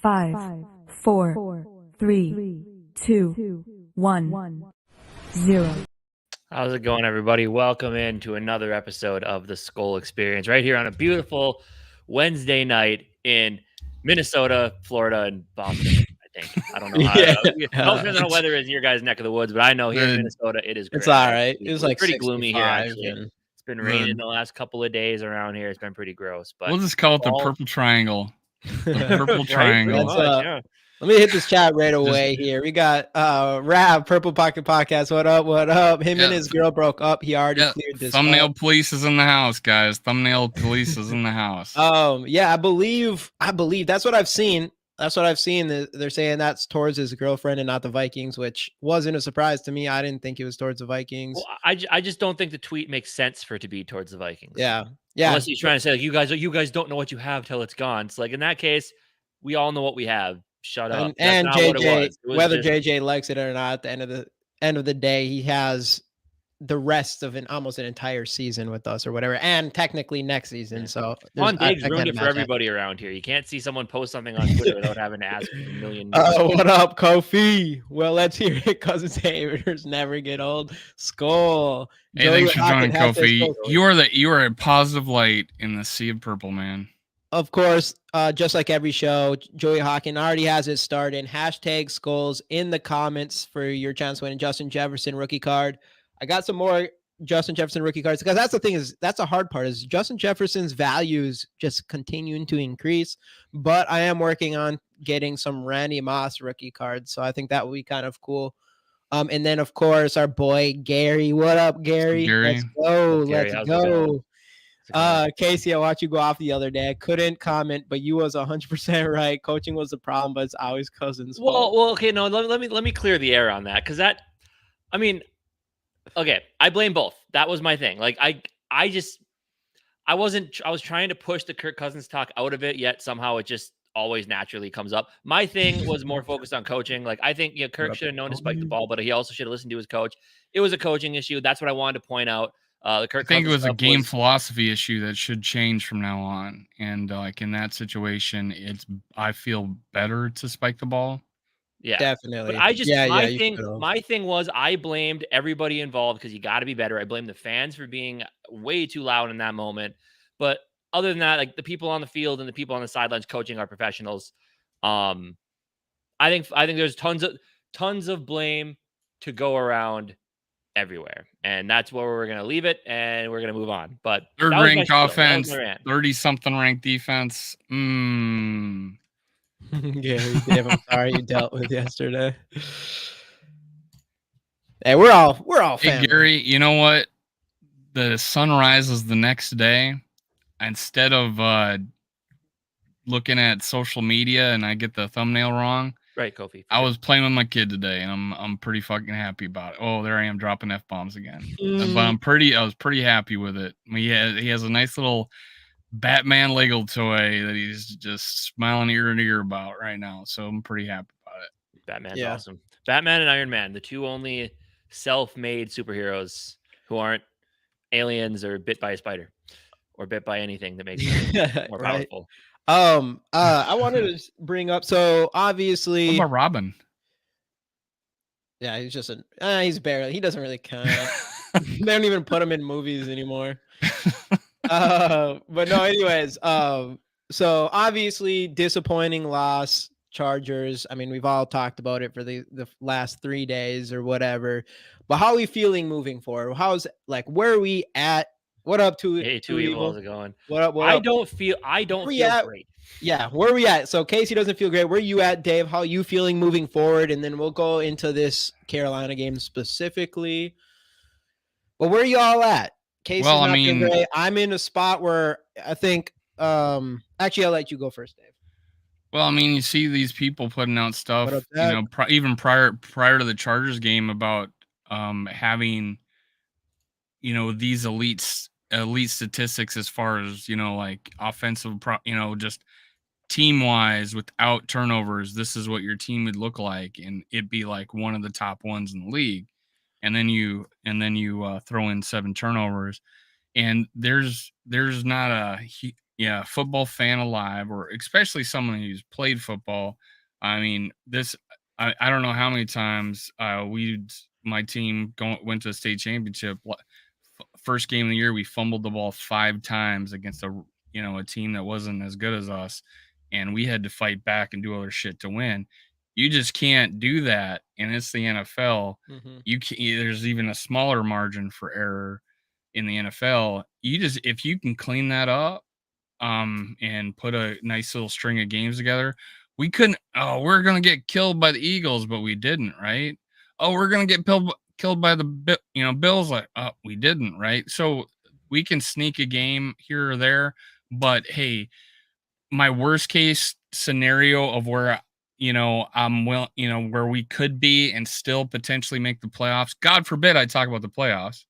5, 4, 3, 2, 1, 0. How's it going, everybody? Welcome in to another episode of the Skol Experience right here on a beautiful Wednesday night in Minnesota, Florida, and Boston, I think. I don't know. No depends on how weather is in your guys' neck of the woods, but I know here in Minnesota, it is great. It's all right. It was like pretty gloomy here, actually. And it's been raining the last couple of days around here. It's been pretty gross. But we'll just call it the purple triangle. The purple Right, triangle. pretty much, yeah. Let me hit this chat right away here. We got Rab, Purple Pocket Podcast. What up? What up? Him and his girl broke up. He already cleared this. Thumbnail police is in the house, guys. Thumbnail police is in the house. Yeah, I believe that's what I've seen. That's what I've seen. They're saying that's towards his girlfriend and not the Vikings, which wasn't a surprise to me. I didn't think it was towards the Vikings. Well, I just don't think the tweet makes sense for it to be towards the Vikings. Yeah. Unless he's trying to say, like, you guys don't know what you have till it's gone. It's like, in that case, we all know what we have. Shut up. And JJ, whether JJ likes it or not, at the end of the day, he has the rest of almost an entire season with us or whatever, and technically next season. So Von Diggs ruined it for everybody around here. You can't see someone post something on Twitter without having to ask a million. What up, Kofi? Well, let's hear it, Cousins haters never get old. Skol. Hey, thanks for joining, Kofi. You are a positive light in the sea of purple, man. Of course, just like every show, Joey Hawkin already has it started. Hashtag Skulls in the comments for your chance to win a Justin Jefferson rookie card. I got some more Justin Jefferson rookie cards because that's the thing that's the hard part is Justin Jefferson's values just continuing to increase. But I am working on getting some Randy Moss rookie cards, so I think that would be kind of cool. And then of course our boy Gary. What up, Gary? Let's go. Let's go. Casey, I watched you go off the other day. I couldn't comment, but you was 100% right. Coaching was the problem, but it's always Cousins' fault. Well, okay, no, let me clear the air on that because okay, I blame both. That was my thing. Like I was trying to push the Kirk Cousins talk out of it, yet somehow it just always naturally comes up. My thing was more focused on coaching. Like I think Kirk should have known to spike the ball, but he also should have listened to his coach. It was a coaching issue. That's what I wanted to point out. I think it was a game philosophy issue that should change from now on. And like in that situation, I feel better to spike the ball. Yeah, definitely. But I just my thing was I blamed everybody involved because you got to be better. I blamed the fans for being way too loud in that moment. But other than that, like the people on the field and the people on the sidelines coaching are professionals. I think there's tons of blame to go around everywhere, and that's where we're gonna leave it, and we're gonna move on. But third ranked offense, 30-something ranked defense. Gary, Dave, I'm sorry you dealt with yesterday. Hey, we're all family. Hey, Gary, you know what? The sun rises the next day. Instead of looking at social media and I get the thumbnail wrong. Right, Kofi. I was playing with my kid today, and I'm pretty fucking happy about it. Oh, there I am dropping F-bombs again. But I was pretty happy with it. He has a nice little Batman Lego toy that he's just smiling ear to ear about right now. So I'm pretty happy about it. Batman's awesome. Batman and Iron Man, the two only self-made superheroes who aren't aliens or bit by a spider or bit by anything that makes them more powerful. I wanted to bring up, so obviously what about Robin? Yeah, he's just he doesn't really count. They don't even put him in movies anymore. But no, anyways, so obviously disappointing loss, Chargers. I mean, we've all talked about it for the last 3 days or whatever, but how are we feeling moving forward? Where are we at? What up to Hey, Too Evil? How's it going? What up? I don't feel great. Yeah, where are we at? So Casey doesn't feel great. Where are you at, Dave? How are you feeling moving forward? And then we'll go into this Carolina game specifically. But where are you all at? Casey's not feeling great. I'm in a spot where I think actually I'll let you go first, Dave. Well, I mean, you see these people putting out stuff, even prior to the Chargers game about having these elite statistics as far as like offensive just team wise without turnovers. This is what your team would look like, and it'd be like one of the top ones in the league. And then you throw in 7 turnovers. And there's not a football fan alive, or especially someone who's played football. I mean, I don't know how many times my team went to the state championship. First game of the year, we fumbled the ball 5 times against a team that wasn't as good as us, and we had to fight back and do other shit to win. You just can't do that, and it's the NFL. There's even a smaller margin for error in the NFL. If you can clean that up, and put a nice little string of games together. We couldn't. Oh, we're gonna get killed by the Eagles, but we didn't, right? Oh, we're gonna get killed by the Bills. Like, oh, we didn't, right? So we can sneak a game here or there, but hey, my worst case scenario of where where we could be and still potentially make the playoffs. God forbid I talk about the playoffs,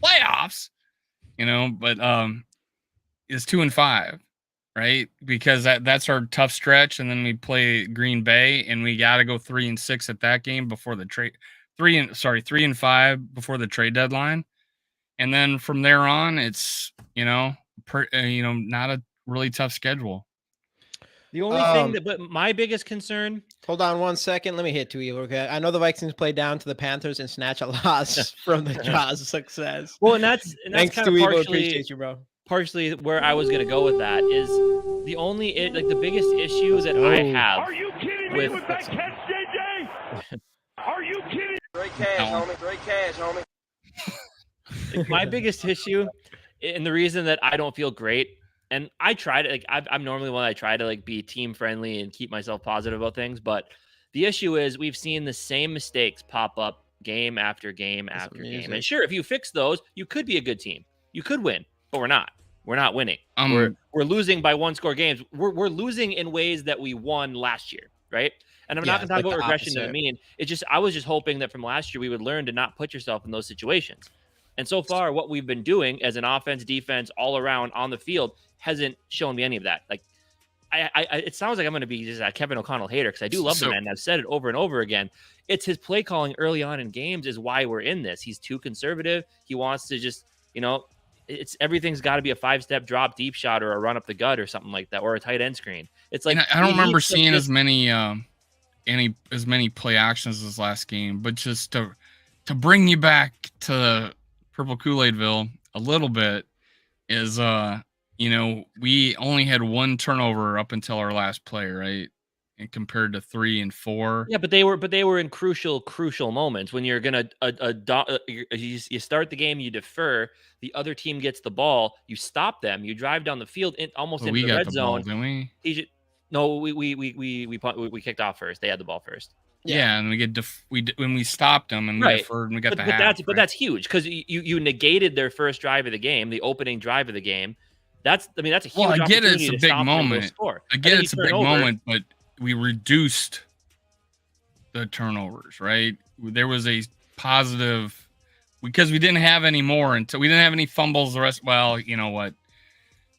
but is 2-5, right? Because that's our tough stretch, and then we play Green Bay, and we got to go 3-6 at that game before the trade. 3-5 before the trade deadline, and then from there on, it's not a really tough schedule. The only thing but my biggest concern. Hold on 1 second. Let me hit to you. Okay, I know the Vikings play down to the Panthers and snatch a loss from the jaws of success. Well, and that's thanks kind to of Evo. partially, Appreciate you, bro. Partially where I was going to go with that is the biggest issue that I have. Are you kidding me with that catch, JJ? Are you kidding? Great cash, homie. Great cash, homie. My biggest issue, and the reason that I don't feel great, and I try to I'm normally one I try to be team friendly and keep myself positive about things, but the issue is we've seen the same mistakes pop up game after game after game. And sure, if you fix those, you could be a good team. You could win, but we're not. We're not winning. We're losing by 1-score games. We're losing in ways that we won last year, right? And I'm not going to talk about regression to mean. It's just I was just hoping that from last year we would learn to not put yourself in those situations. And so far, what we've been doing as an offense, defense, all around on the field hasn't shown me any of that. It sounds like I'm going to be just a Kevin O'Connell hater because I do love the man. And I've said it over and over again. It's his play calling early on in games is why we're in this. He's too conservative. He wants to just, everything's got to be a 5-step drop deep shot or a run up the gut or something like that, or a tight end screen. It's like I don't remember seeing as many play actions as last game, but just to bring you back to Purple Kool-Aidville a little bit is we only had 1 turnover up until our last play, right? And compared to 3 and 4. Yeah, but they were in crucial moments when you're gonna you start the game, you defer, the other team gets the ball, you stop them, you drive down the field almost into the red zone. Didn't we? No, we kicked off first. They had the ball first. Yeah, and when we stopped them and we deferred and we got the half. But that's huge because you negated their first drive of the game, the opening drive of the game. That's a huge opportunity. I get it's a big moment. I get it's a big moment, but we reduced the turnovers, right? There was a positive because we didn't have any more until we didn't have any fumbles. The rest, well, you know what,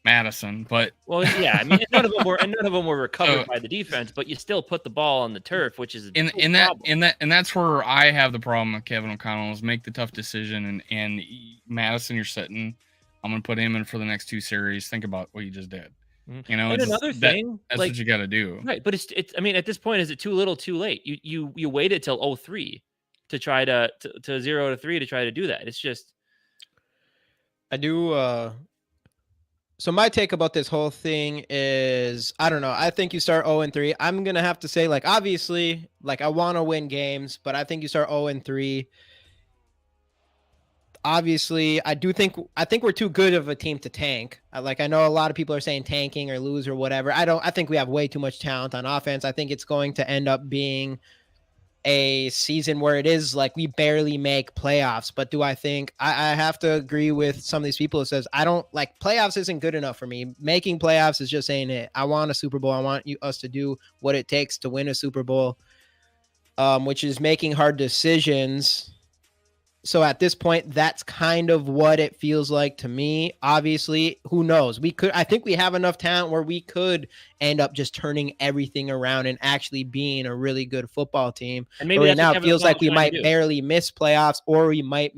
Madison, but yeah, I mean, none of them were recovered by the defense, but you still put the ball on the turf, which is and that's where I have the problem with Kevin O'Connell is make the tough decision and Madison, you're sitting. I'm gonna put him in for the next 2 series. Think about what you just did. And another thing, that's what you got to do, right? But it's. I mean, at this point, is it too little, too late? You waited till 03 to try to 0-3 to try to do that. It's just. I do. So my take about this whole thing is, I don't know. I think you start 0-3. I'm gonna have to say, obviously, I want to win games, but I think you start 0-3. Obviously, I think we're too good of a team to tank. I know a lot of people are saying tanking or lose or whatever. I think we have way too much talent on offense. I think it's going to end up being a season where it is we barely make playoffs. But do I think I have to agree with some of these people who says I don't playoffs isn't good enough for me. Making playoffs is just saying it. I want a Super Bowl. I want us to do what it takes to win a Super Bowl, which is making hard decisions. So at this point, that's kind of what it feels like to me. Obviously, who knows? I think we have enough talent where we could end up just turning everything around and actually being a really good football team. And maybe right now it feels like we might barely miss playoffs, or we might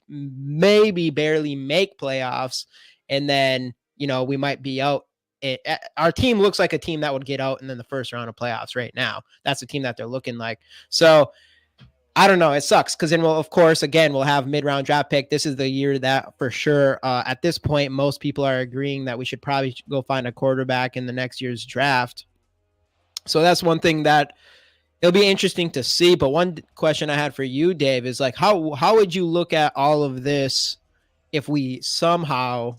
maybe barely make playoffs. And then, we might be out. Our team looks like a team that would get out in the first round of playoffs right now. That's the team that they're looking like. So I don't know. It sucks because then we'll have mid-round draft pick. This is the year that for sure. At this point, most people are agreeing that we should probably go find a quarterback in the next year's draft. So that's one thing that it'll be interesting to see. But one question I had for you, Dave, is like how would you look at all of this if we somehow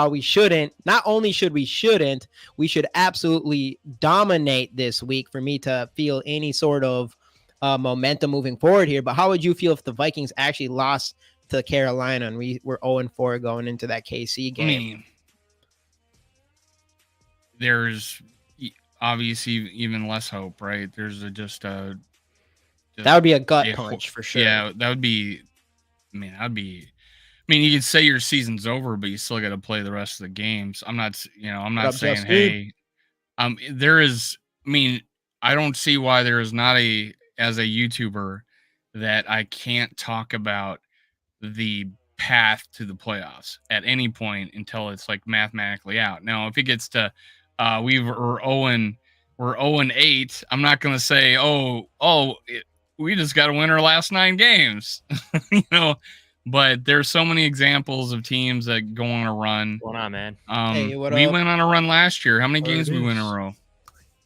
we shouldn't? Not only we should absolutely dominate this week for me to feel any sort of momentum moving forward here. But how would you feel if the Vikings actually lost to Carolina and we were 0-4 going into that KC game? I mean, there's obviously even less hope, right? There's that would be a gut punch for sure. Yeah, that would be. I mean, you could say your season's over, but you still got to play the rest of the games. I'm not saying, hey, there is. I mean, I don't see why there is not as a YouTuber that I can't talk about the path to the playoffs at any point until it's like mathematically out. Now, if it gets to we're 0-8, I'm not going to say, we just got to win our last 9 games, but there's so many examples of teams that go on a run. What's going on, man? Hey, we went on a run last year. How many games we win in a row?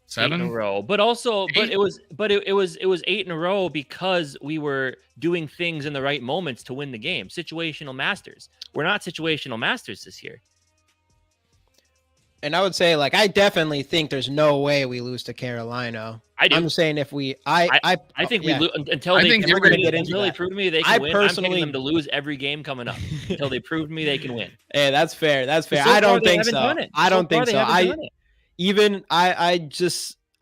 7 in a row, but also, 8? It was 8 in a row because we were doing things in the right moments to win the game. Situational masters. We're not situational masters this year. And I would say, I definitely think there's no way we lose to Carolina. I do. I'm saying if we, I think we lose until they prove to me they can win. I'm picking them to lose every game coming up until they prove to me they can win. Hey, that's fair. That's fair. I don't think so. I don't think so.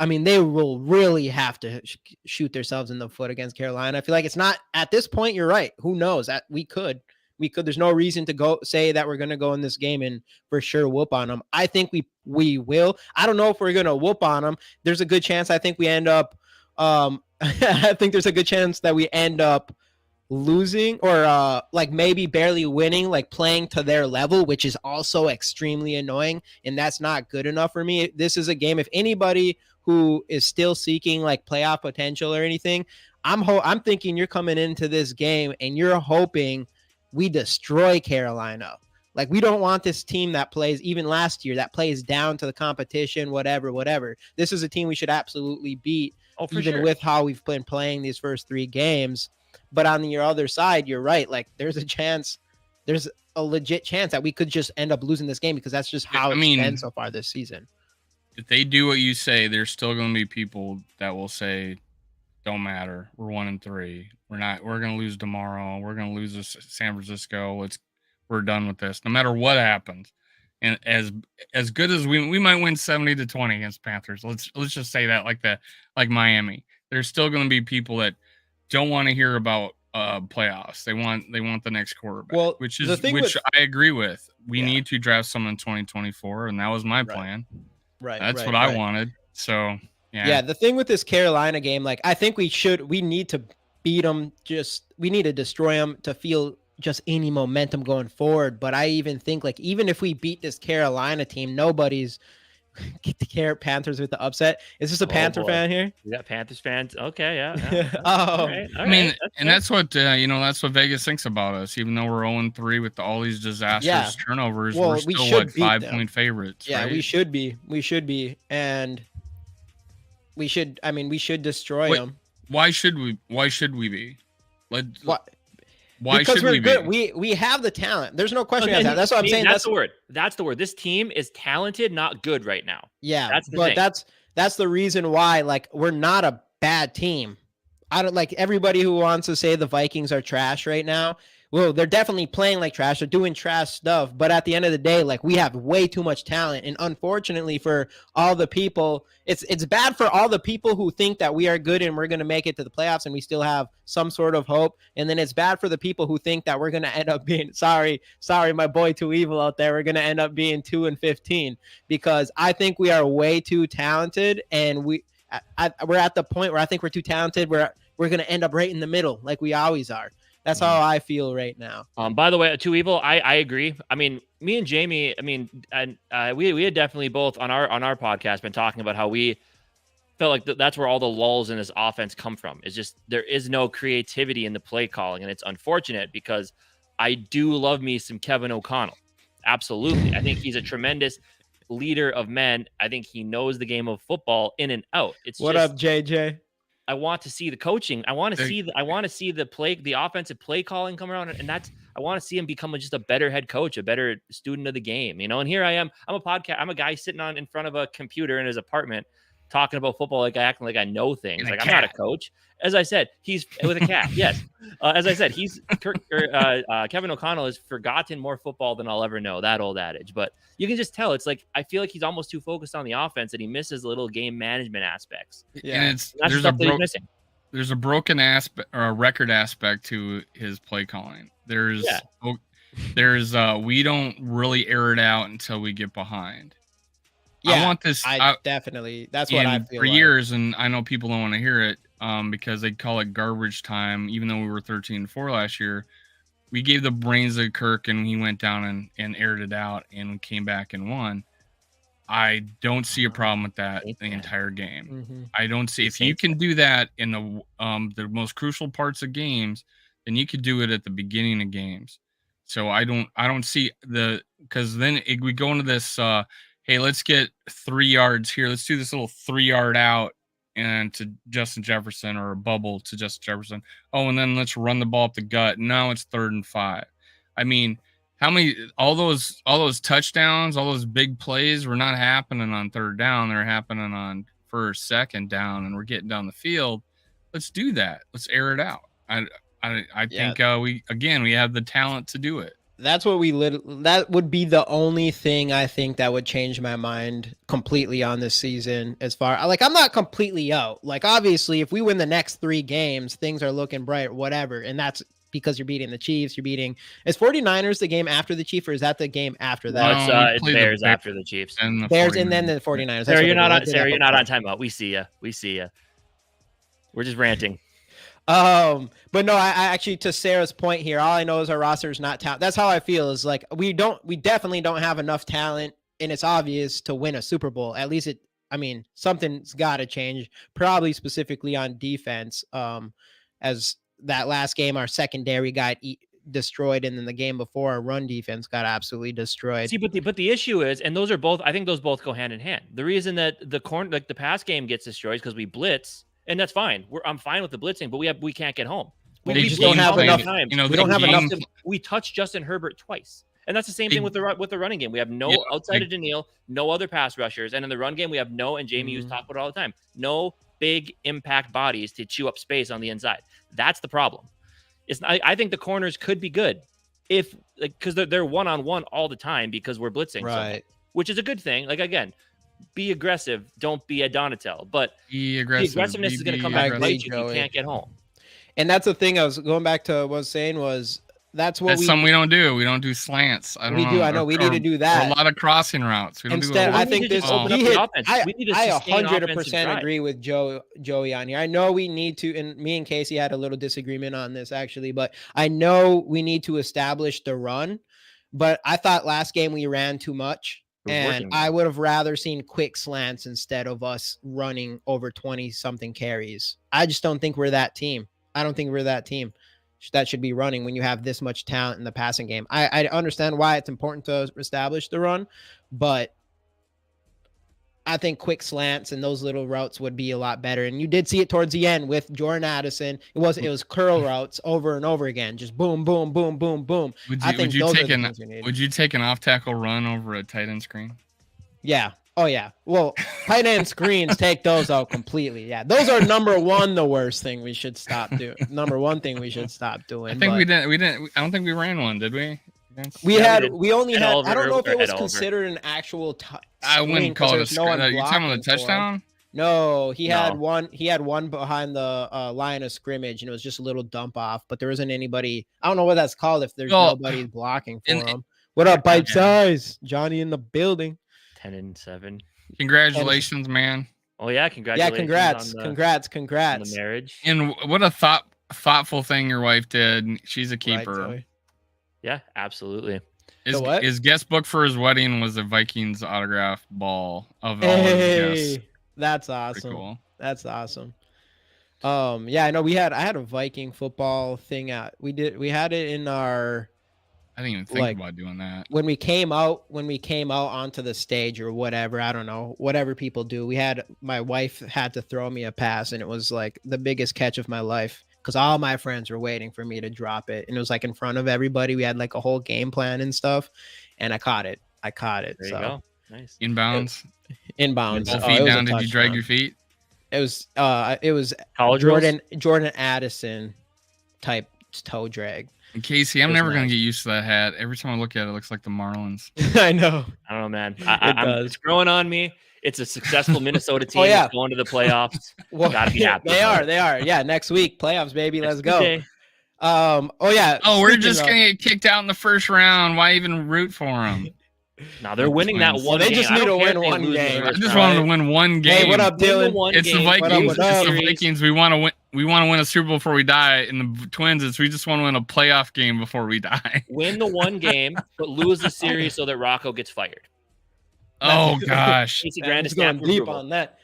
They will really have to shoot themselves in the foot against Carolina. I feel like it's not at this point. You're right. Who knows? That we could. There's no reason to go say that we're going to go in this game and for sure whoop on them. I think we will. I don't know if we're going to whoop on them. There's a good chance. I think we end up. I think there's a good chance that we end up losing or maybe barely winning, playing to their level, which is also extremely annoying, and that's not good enough for me. This is a game, if anybody who is still seeking playoff potential or anything, I'm thinking you're coming into this game and you're hoping we destroy Carolina. We don't want this team that plays, even last year, that plays down to the competition, whatever. This is a team we should absolutely beat, with how we've been playing these first 3 games. But on your other side, you're right. There's a legit chance that we could just end up losing this game because that's just how it's been so far this season. If they do what you say, there's still going to be people that will say, don't matter. We're 1-3. We're going to lose tomorrow. We're going to lose to San Francisco. We're done with this. No matter what happens. And as good as we might win 70-20 against Panthers. Let's just say that like Miami. There's still going to be people that don't want to hear about playoffs. They want the next quarterback, which I agree with. We need to draft someone in 2024, and that was my plan. Right. That's what I wanted. So yeah. The thing with this Carolina game, I think we need to beat them. We need to destroy them to feel just any momentum going forward. But I even think even if we beat this Carolina team, nobody's get the Panthers with the upset. Is this a Panther fan here? We got Panthers fans. Okay, yeah. All right. That's what that's what Vegas thinks about us. Even though we're 0-3 with all these disastrous turnovers, we're still 5-point favorites. Yeah, right? we should be, and we should destroy them. Why should we be? Why because should we're we good. be? We have the talent. There's no question about that. That's what I'm saying. That's the word. That's the word. This team is talented, not good right now. Yeah, that's the thing. That's the reason why we're not a bad team. I don't everybody who wants to say the Vikings are trash right now. well, they're definitely playing like trash. They're doing trash stuff. But at the end of the day, like, we have way too much talent. And unfortunately for all the people, it's bad for all the people who think that we are good and we're going to make it to the playoffs and we still have some sort of hope. And then it's bad for the people who think that we're going to end up being, sorry, my boy Too Evil out there, we're going to end up being 2-15, because I think we are way too talented. And we're at the point where I think we're too talented. We're going to end up right in the middle like we always are. That's how I feel right now. By the way, Too Evil, I agree. I mean, me and Jamie, and we had definitely both on our podcast been talking about how we felt like that's where all the lulls in this offense come from. It's just there is no creativity in the play calling, and it's unfortunate because I do love me some Kevin O'Connell. Absolutely. I think he's a tremendous leader of men. I think he knows the game of football in and out. What up, JJ? I want to see the coaching. I want to see the offensive play calling come around, and I want to see him become just a better head coach, a better student of the game, And here I am. I'm a guy sitting in front of a computer in his apartment talking about football, acting like I know things. Like, I'm not a coach. As I said, he's with a cat. Yes. As I said, Kevin O'Connell has forgotten more football than I'll ever know. That old adage. But you can just tell. It's like I feel like he's almost too focused on the offense that he misses little game management aspects. Yeah, and there's a broken aspect or a record aspect to his play calling. There's we don't really air it out until we get behind. Yeah, I want this. Definitely. That's what I feel for years, and I know people don't want to hear it because they call it garbage time. Even though we were 13-4 last year, we gave the brains of Kirk, and he went down and aired it out, and we came back and won. I don't see a problem with that the entire game. Mm-hmm. I don't see if you can do that in the most crucial parts of games, then you could do it at the beginning of games. So I don't see because then we go into this. Hey, let's get 3 yards here. Let's do this little 3-yard out and to Justin Jefferson, or a bubble to Justin Jefferson. Oh, and then let's run the ball up the gut. Now it's 3rd and 5. I mean, how many all those touchdowns, all those big plays were not happening on 3rd down. They're happening on 1st, 2nd down, and we're getting down the field. Let's do that. Let's air it out. I think we have the talent to do it. That's what that would be the only thing I think that would change my mind completely on this season. As far I'm not completely out. Like, obviously, if we win the next 3 games, things are looking bright, whatever. And that's because you're beating the Chiefs. Is 49ers the game after the Chiefs, or is that the game after that? No, it's Bears after the Chiefs. And Bears 49ers. And then the 49ers. Sarah, you're not on timeout. We see you. We're just ranting. But no, I actually, to Sarah's point here, all I know is our roster is not talent. That's how I feel, is like we definitely don't have enough talent, and it's obvious, to win a Super Bowl. At least something's got to change, probably specifically on defense. As that last game, our secondary got destroyed, and then the game before, our run defense got absolutely destroyed. See, but the issue is, and those are both, I think those both go hand in hand. The reason that the pass game gets destroyed is because we blitz. And that's fine. I'm fine with the blitzing, but we can't get home. We just don't have enough time. We don't have enough. We touched Justin Herbert twice, and that's the same thing with the running game. We have no outside of Daniil, no other pass rushers, and in the run game we have no. And Jamie used to talk about it all the time. No big impact bodies to chew up space on the inside. That's the problem. I think the corners could be good because they're one-on-one all the time because we're blitzing, right? Which is a good thing. Like, again, be aggressive. Don't be a Donatel. But the aggressiveness is going to come back and bite you if you can't get home. And that's the thing I was going back to. What I was saying was that's something we don't do. We don't do slants. I know. We need to do that. A lot of crossing routes. Instead, I think this. Open up the offense. I 100% agree with Joey on here. I know we need to, and me and Casey had a little disagreement on this actually, but I know we need to establish the run. But I thought last game we ran too much. And I would have rather seen quick slants instead of us running over 20-something carries. I just don't think we're that team. I don't think we're that team that should be running when you have this much talent in the passing game. I understand why it's important to establish the run, but I think quick slants and those little routes would be a lot better. And you did see it towards the end with Jordan Addison. It was curl routes over and over again. Just boom, boom, boom, boom, boom. Would you take an off tackle run over a tight end screen? Yeah. Oh yeah. Well, tight end screens, take those out completely. Yeah, those are number one. The worst thing we should stop doing. Number one thing we should stop doing. I think we didn't. I don't think we ran one, did we? We only had. Oliver, I don't know if it was Oliver. considered an actual. I wouldn't call it a screen. You talking about the touchdown? No, he had one. He had one behind the line of scrimmage, and it was just a little dump off. But there wasn't anybody. I don't know what that's called if there's nobody blocking for him. What up, bite size? Johnny in the building. 10-7. Congratulations, man. Oh yeah, congratulations. Yeah, congrats on the marriage. And what a thoughtful thing your wife did. She's a keeper. Right, yeah, absolutely. His guest book for his wedding was a Vikings autograph ball of all his guests. That's awesome. Pretty cool. That's awesome. Yeah, I know I had a Viking football thing we had it in our. I didn't even think about doing that. When we came out onto the stage or whatever, I don't know, whatever people do. My wife had to throw me a pass, and it was like the biggest catch of my life because all my friends were waiting for me to drop it, and it was like in front of everybody. We had like a whole game plan and stuff, and I caught it. There you go. Nice. Inbounds. Both feet down. Did you drag your feet? It was Jordan Addison type toe drag. And Casey, I'm never going to get used to that hat. Every time I look at it, it looks like the Marlins. I know. I don't know, man. It's growing on me. It's a successful Minnesota team. That's going to the playoffs. Well, gotta be happy. They are. Yeah, next week, playoffs, baby. Let's go. We're just going to get kicked out in the first round. Why even root for them? Now they're winning that one game. They just need to win one game. I just wanted to win one game. Hey, what up, Dylan? It's the Vikings. It's the Vikings. We want to win. We want to win a Super Bowl before we die. In the Twins, we just want to win a playoff game before we die. Win the one game, but lose the series so that Rocco gets fired. Oh gosh, Casey Grant is going deep on that.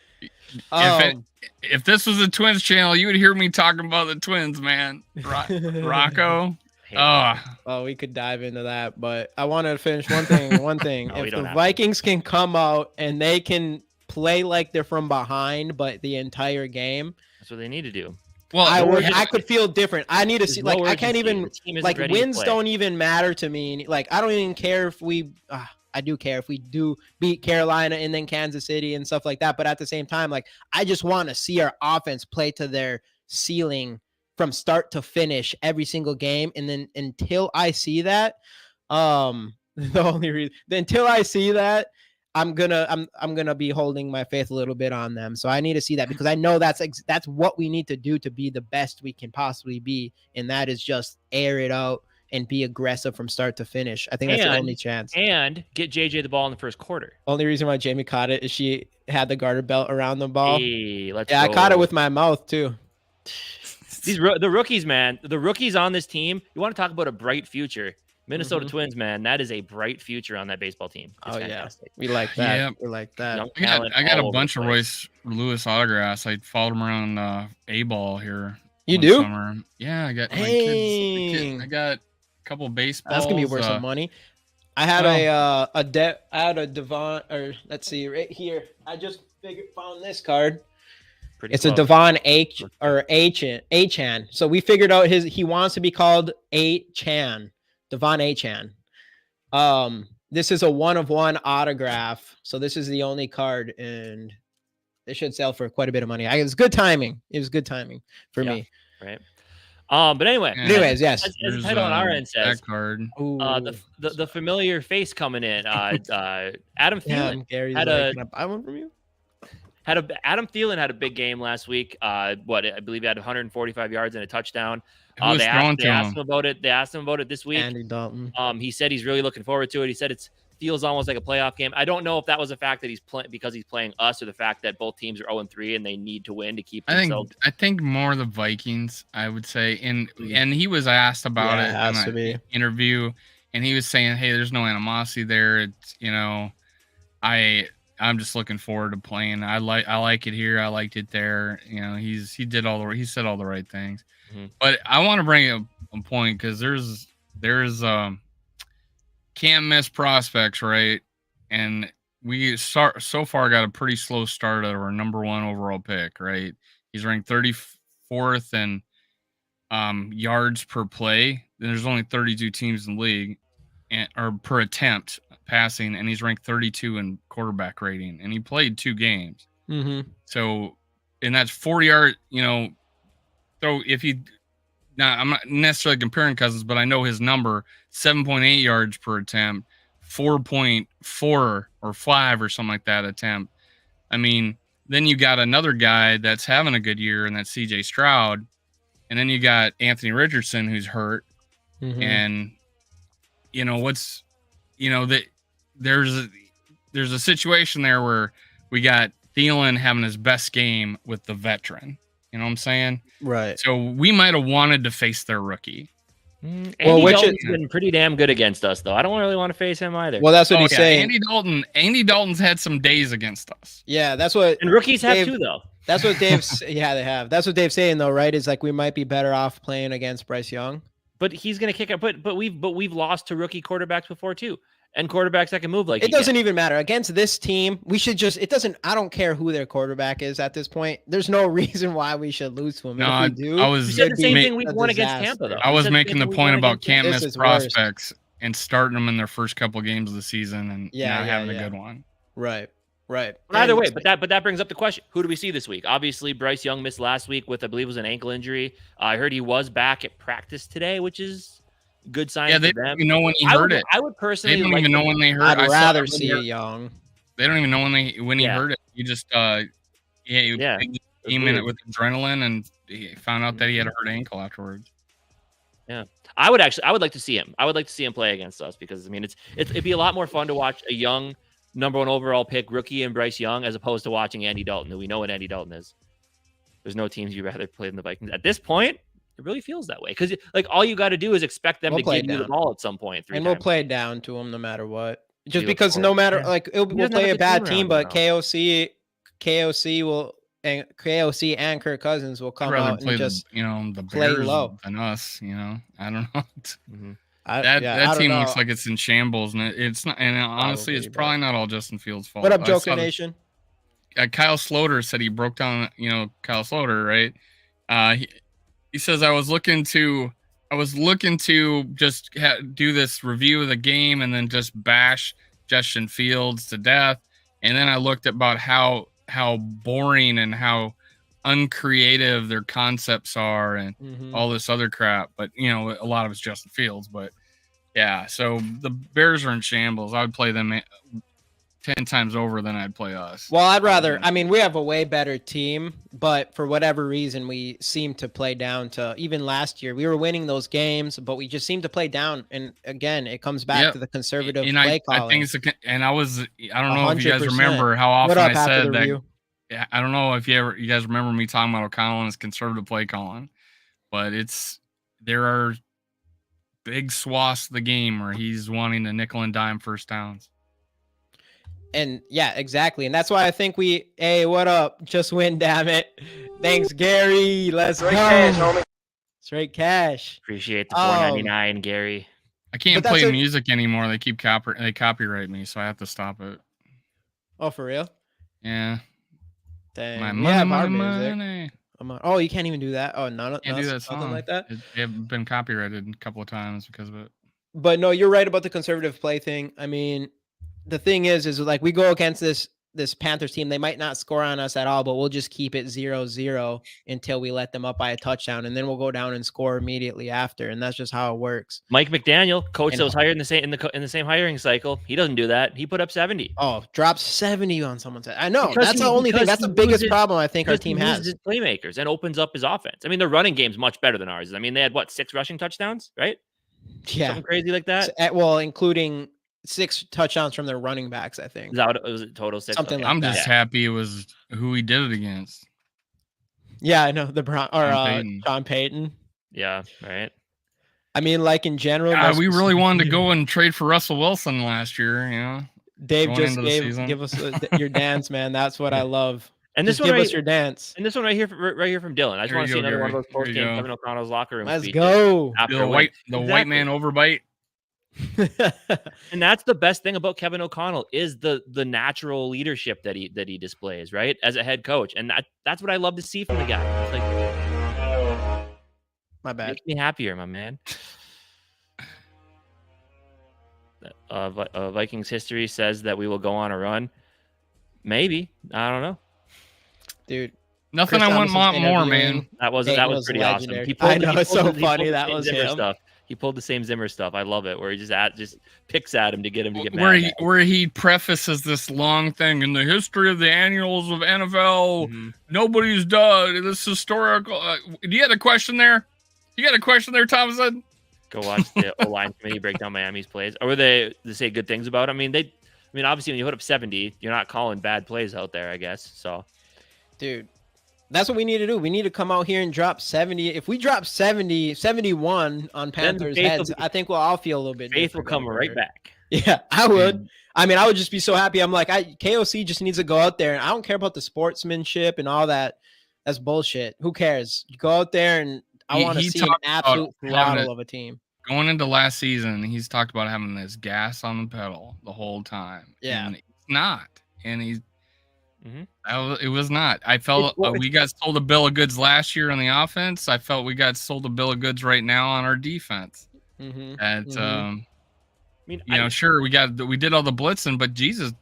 If this was a Twins channel, you would hear me talking about the Twins, man. Rocco. Oh, we could dive into that, but I want to finish one thing. If the Vikings can come out and they can play like they're from behind, but the entire game, that's what they need to do. Well, I could feel different. I need to see, like, I can't even, like, wins don't even matter to me. Like, I don't even care if we, I do care if we do beat Carolina and then Kansas City and stuff like that. But at the same time, like, I just want to see our offense play to their ceiling from start to finish every single game. And then until I see that, until I see that, I'm gonna be holding my faith a little bit on them. So I need to see that, because I know that's what we need to do to be the best we can possibly be, and that is just air it out and be aggressive from start to finish. I think that's the only chance. And get JJ the ball in the first quarter. Only reason why Jamie caught it is she had the garter belt around the ball. Hey, let's go. I caught it with my mouth too. The rookies, man. The rookies on this team. You want to talk about a bright future? Minnesota Twins, man, that is a bright future on that baseball team. It's fantastic. We like that. Yeah. We like that. I got a bunch of Royce Lewis autographs. I followed him around A-ball here. You do? Summer. Yeah, I got my kids. I got a couple baseballs. That's gonna be worth some money. I had a Devon, or let's see, right here. I just found this card. It's a Devon A-Chan. So we figured out he wants to be called A-Chan. Devon A-Chan. This is a 1-of-1 autograph. So this is the only card, and they should sell for quite a bit of money. It was good timing. It was good timing for me. Right. But anyway. Anyways, yes. As the title on our end says, that card. The familiar face coming in. Adam Thielen can I buy one from you? Adam Thielen had a big game last week. I believe he had 145 yards and a touchdown. They asked him about it. They asked him about it this week. Andy Dalton. He said he's really looking forward to it. He said it feels almost like a playoff game. I don't know if that was the fact that he's playing because he's playing us, or the fact that both teams are 0-3 and they need to win to keep themselves. I think more the Vikings, I would say. And he was asked about it in an interview, and he was saying, "Hey, there's no animosity there. It's, I'm just looking forward to playing. I like it here. I liked it there. He said all the right things." Mm-hmm. But I want to bring up a point, because there's can't miss prospects, right? And we so far got a pretty slow start at our number 1 overall pick, right? He's ranked 34th in yards per play. There's only 32 teams in the league, or per attempt passing, and he's ranked 32 in quarterback rating, and he played 2 games. Mm-hmm. So, and that's 40 yard. So if he, now I'm not necessarily comparing Cousins, but I know his number 7.8 yards per attempt, 4.4 or 5 or something like that attempt. I mean, then you got another guy that's having a good year, and that's C.J. Stroud, and then you got Anthony Richardson who's hurt, and that there's a situation there where we got Thielen having his best game with the veteran. You know what I'm saying? Right. So we might have wanted to face their rookie. Andy Dalton's been pretty damn good against us, though. I don't really want to face him either. Well, that's what he's saying. Andy Dalton's had some days against us. Yeah, that's what. And rookies have too, though. That's what Dave's. Yeah, they have. That's what Dave's saying, though, right? Is like we might be better off playing against Bryce Young. But he's going to kick it. But we've lost to rookie quarterbacks before too, and quarterbacks that can move like it doesn't even matter against this team. We should just. It doesn't. I don't care who their quarterback is at this point. There's no reason why we should lose to him. No, if we do, I was. You said the same thing we won against Tampa, though. I was making the point about can't miss prospects worse. And starting them in their first couple games of the season and not having a good one. Right. Right. But either way, but that brings up the question: who do we see this week? Obviously, Bryce Young missed last week with, I believe, it was an ankle injury. I heard he was back at practice today, which is good sign. Yeah, they don't even know when he hurt it. I would personally. They don't even know when they hurt. I'd rather see a Young. They don't even know when he hurt it. He just he came in it with adrenaline and he found out that he had a hurt ankle afterwards. Yeah, I would like to see him. I would like to see him play against us because I mean it'd be a lot more fun to watch a young number 1 overall pick rookie and Bryce Young as opposed to watching Andy Dalton, who we know what Andy Dalton is. There's no teams you'd rather play than the Vikings. At this point, it really feels that way because like all you got to do is expect them to give you the ball at some point. We'll play it down to them no matter what. Just because no matter we'll play a bad team, but KOC will and KOC and Kirk Cousins will come out and just the play Bears low than us. I don't know. That team know. looks like it's in shambles, and it's not. And honestly, it's probably not all Justin Fields' fault. What up, Joker Nation? Kyle Sloter said he broke down. Kyle Sloter, right? He says I was looking to just do this review of the game and then just bash Justin Fields to death, and then I looked about how boring and how uncreative their concepts are and all this other crap. But a lot of it's Justin Fields. But yeah, so the Bears are in shambles. I would play them 10 times over than I'd play us. Well, I'd rather. I mean, we have a way better team, but for whatever reason, we seem to play down to. Even last year, we were winning those games, but we just seem to play down. And again, it comes back to the conservative play calling. I think I don't know if you guys remember how often I said that. Yeah, I don't know if you guys remember me talking about O'Connell and his conservative play calling, but there are big swaths of the game where he's wanting to nickel and dime first downs. And yeah, exactly. And that's why I think hey, what up? Just win, damn it. Thanks, Gary. Let's go. Cash, homie. Straight cash. Appreciate the $4.99, Gary. I can't play music anymore. They keep they copyright me, so I have to stop it. Oh, for real? Yeah. Dang. Money. Oh, you can't even do that. Oh, no, can't do that something like that. They've been copyrighted a couple of times because of it. But no, you're right about the conservative play thing. I mean, the thing is like we go against this Panthers team. They might not score on us at all, but we'll just keep it 0-0 until we let them up by a touchdown, and then we'll go down and score immediately after. And that's just how it works. Mike McDaniel, coach that was hired in the same hiring cycle, he doesn't do that. He put up 70. Oh, drops 70 on someone's head. I know that's the only thing. That's the biggest problem I think our team has. His playmakers and opens up his offense. I mean, their running game's much better than ours. I mean, they had 6 rushing touchdowns, right? Yeah, something crazy like that. Well, including 6 touchdowns from their running backs, I think. Is that what it was? Total 6. Something like I'm just happy it was who he did it against. Yeah, I know Sean Payton. Yeah, right. I mean, like in general, we really wanted to go and trade for Russell Wilson last year. Dave just give us your dance, man. That's what I love. And this just give us your dance. And this one right here from Dylan. I just want to see another one of those post game Kevin O'Connell's locker room. Let's go. The white man overbite. And that's the best thing about Kevin O'Connell is the natural leadership that he displays, right, as a head coach, and that's what I love to see from the guy. It's like, my bad. Makes me happier, my man. Vikings history says that we will go on a run. Maybe. I don't know. Dude. Nothing Chris I want Thomas was more, man. interviewing. That was pretty legendary. awesome. I know, it's so he pulled funny. the That same was Zimmer him. stuff. He pulled the same Zimmer stuff. I love it, where he just picks at him to get him to get mad. Where he prefaces this long thing in the history of the annuals of NFL. Nobody's done this historical. You had a question there? You got a question there, Thomason? Go watch the O-line committee break down Miami's plays. Or they say good things about him. I mean, obviously, when you put up 70, you're not calling bad plays out there, I guess. So, dude, that's what we need to do. We need to come out here and drop 70. If we drop 70, 71 on Panthers heads, I think we'll all feel a little bit. Faith will come right back. Yeah, I would. I mean, I would just be so happy. I'm like, KOC just needs to go out there, and I don't care about the sportsmanship and all that. That's bullshit. Who cares? You go out there, and I want to see an absolute throttle of a team. Going into last season, he's talked about having this gas on the pedal the whole time. Yeah, and it's not. And he's it was not. I felt we got sold a bill of goods last year on the offense. I felt we got sold a bill of goods right now on our defense. Sure, we did all the blitzing, but Jesus,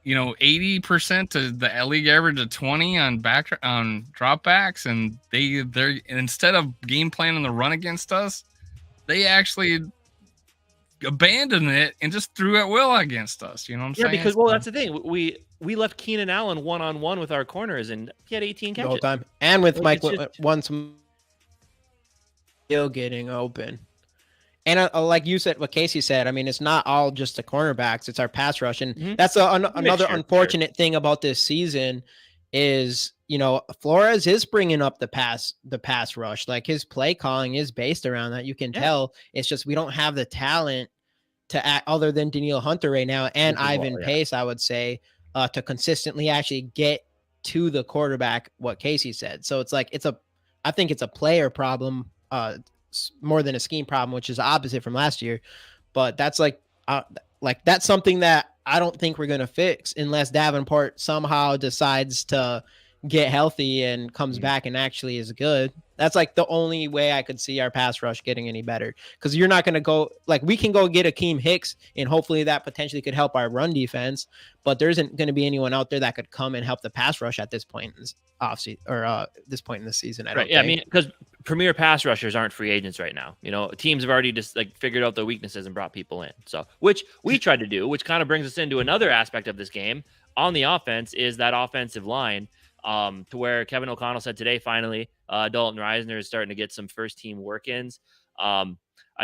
80% to the league average of 20 on dropbacks, and they're instead of game planning the run against us, they actually abandoned it and just threw at will against us. You know what I'm saying? Yeah, because that's the thing. We left Keenan Allen one-on-one with our corners, and he had 18 catches the whole time. And with Mike once still getting open. And like you said, what Casey said, I mean, it's not all just the cornerbacks; it's our pass rush, and that's another unfortunate thing about this season is, Flores is bringing up the pass rush. Like, his play calling is based around that. You can tell. It's just we don't have the talent to act other than Danielle Hunter right now and Ivan Pace, I would say, to consistently actually get to the quarterback. What Casey said. So it's like I think it's a player problem more than a scheme problem, which is opposite from last year. But that's that's something that I don't think we're going to fix unless Davenport somehow decides to get healthy and comes back and actually is good. That's like the only way I could see our pass rush getting any better, because you're not going to go we can go get Akeem Hicks and hopefully that potentially could help our run defense, but there isn't going to be anyone out there that could come and help the pass rush at this point in this offseason or this point in the season. I don't think. I mean, because premier pass rushers aren't free agents right now. Teams have already just figured out the weaknesses and brought people in. So, which we tried to do, which kind of brings us into another aspect of this game on the offense, is that offensive line. To where Kevin O'Connell said today, finally, Dalton Reisner is starting to get some first team work-ins. I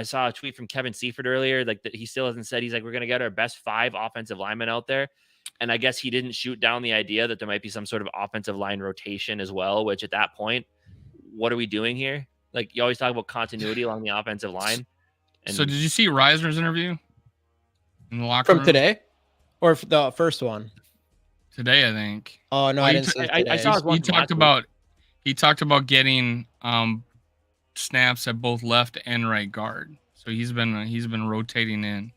saw a tweet from Kevin Seifert earlier, that he still hasn't said, he's like, we're going to get our best 5 offensive linemen out there. And I guess he didn't shoot down the idea that there might be some sort of offensive line rotation as well, which at that point, what are we doing here? Like, you always talk about continuity along the offensive line. So did you see Reisner's interview in the locker room? From today or the first one? Today, I think. Oh no, I didn't see it today. I saw he talked about getting snaps at both left and right guard. So he's been rotating in.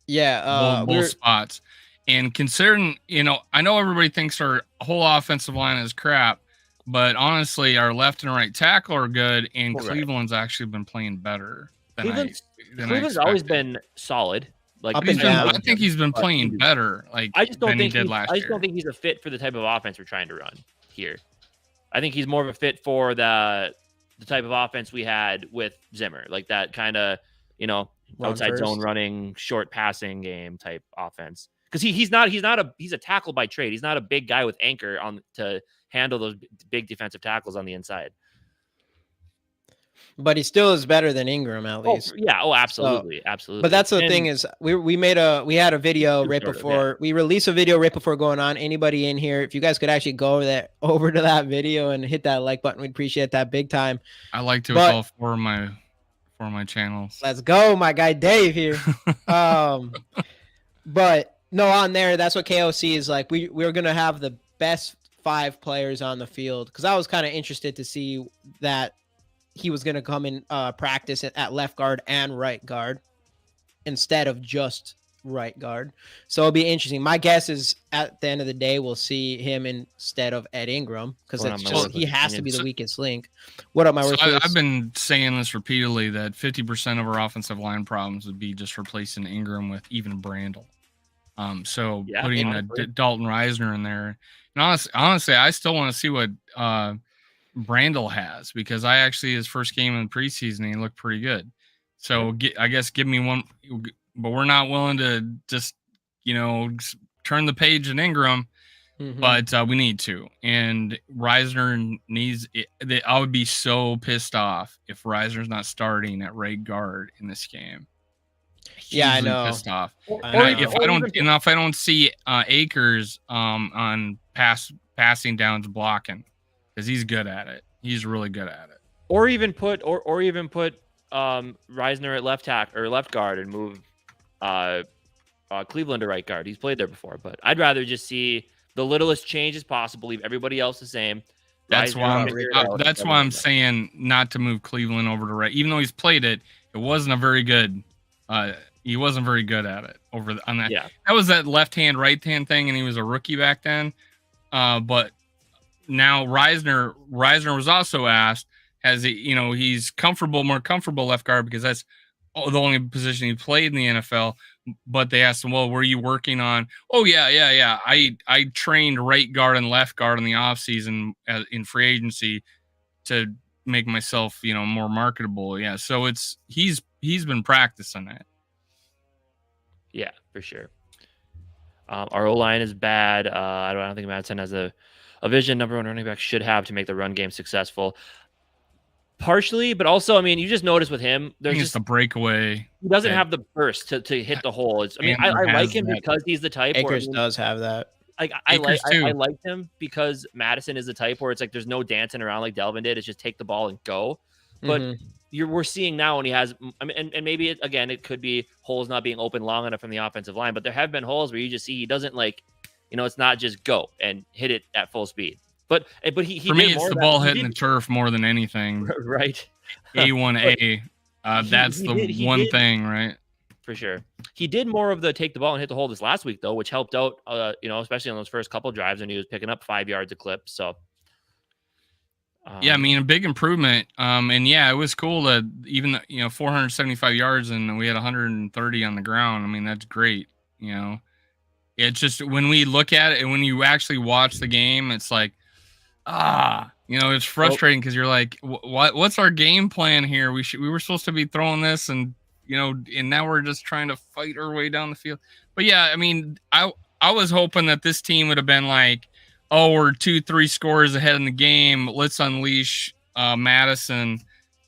Yeah, both spots. And considering, I know everybody thinks our whole offensive line is crap, but honestly, our left and right tackle are good, and Cleveland's actually been playing better than Cleveland's always been solid. Up and down. I think he's been playing better. I just don't think last year. I just don't think he's a fit for the type of offense we're trying to run here. I think he's more of a fit for the type of offense we had with Zimmer, like that kind of outside zone running, short passing game type offense. Because he's a tackle by trade. He's not a big guy with anchor on to handle those big defensive tackles on the inside. But he still is better than Ingram, at least. Absolutely, so, absolutely. But that's the thing is, we had a video right before we released a video right before going on. Anybody in here, if you guys could actually go over to that video and hit that like button, we'd appreciate that big time. I like to all 4 of my channels. Let's go, my guy Dave here. But no, on there, that's what KOC is like. We're gonna have the best 5 players on the field, because I was kind of interested to see that he was going to come in practice at left guard and right guard instead of just right guard. So it'll be interesting. My guess is at the end of the day, we'll see him instead of Ed Ingram because he has to be the weakest link. What up, my so worthless? I've been saying this repeatedly that 50% of our offensive line problems would be just replacing Ingram with even Brandel. So putting Dalton Reisner in there. And honestly, I still want to see what Brandel has, because I actually, his first game in the preseason, he looked pretty good. So I guess give me one, but we're not willing to just, turn the page in Ingram, but we need to. And Reisner needs it. I would be so pissed off if Reisner's not starting at right guard in this game. Yeah, I know. Pissed off. If I don't see Akers on passing downs blocking, because he's good at it. He's really good at it. Or even put Reisner at left tackle or left guard and move Cleveland to right guard. He's played there before, but I'd rather just see the littlest changes possible. Leave everybody else the same. That's why I'm saying not to move Cleveland over to right, even though he's played it. It wasn't a very good. He wasn't very good at it on that. Yeah. That was that left hand, right hand thing, and he was a rookie back then. But now Reisner was also asked, has he, he's more comfortable left guard because that's the only position he played in the NFL. But they asked him, well, were you working on? Oh yeah. I trained right guard and left guard in the offseason in free agency to make myself, more marketable. Yeah. So he's been practicing that. Yeah, for sure. Our O-line is bad. I don't think Madsen has a vision number one running back should have to make the run game successful. Partially, but also, you just notice with him, there's just the breakaway. He doesn't have the burst to hit the hole. I like him because he's the type. Akers does have that. I like him because Madison is the type where it's like there's no dancing around like Delvin did. It's just take the ball and go. But we're seeing now when he has, and maybe it could be holes not being open long enough from the offensive line, but there have been holes where you just see he doesn't it's not just go and hit it at full speed. But he for me, it's the ball hitting the turf more than anything. Right. A1A. That's the one thing, right? For sure. He did more of the take the ball and hit the hole this last week though, which helped out. Especially on those first couple drives when he was picking up 5 yards a clip. So. Mm-hmm. A big improvement. It was cool that even 475 yards and we had 130 on the ground. That's great. It's just when we look at it and when you actually watch the game, it's like, it's frustrating because you're like, what's our game plan here? We were supposed to be throwing this and now we're just trying to fight our way down the field. But yeah, I was hoping that this team would have been like, oh, we're 2-3 scores ahead in the game. Let's unleash Madison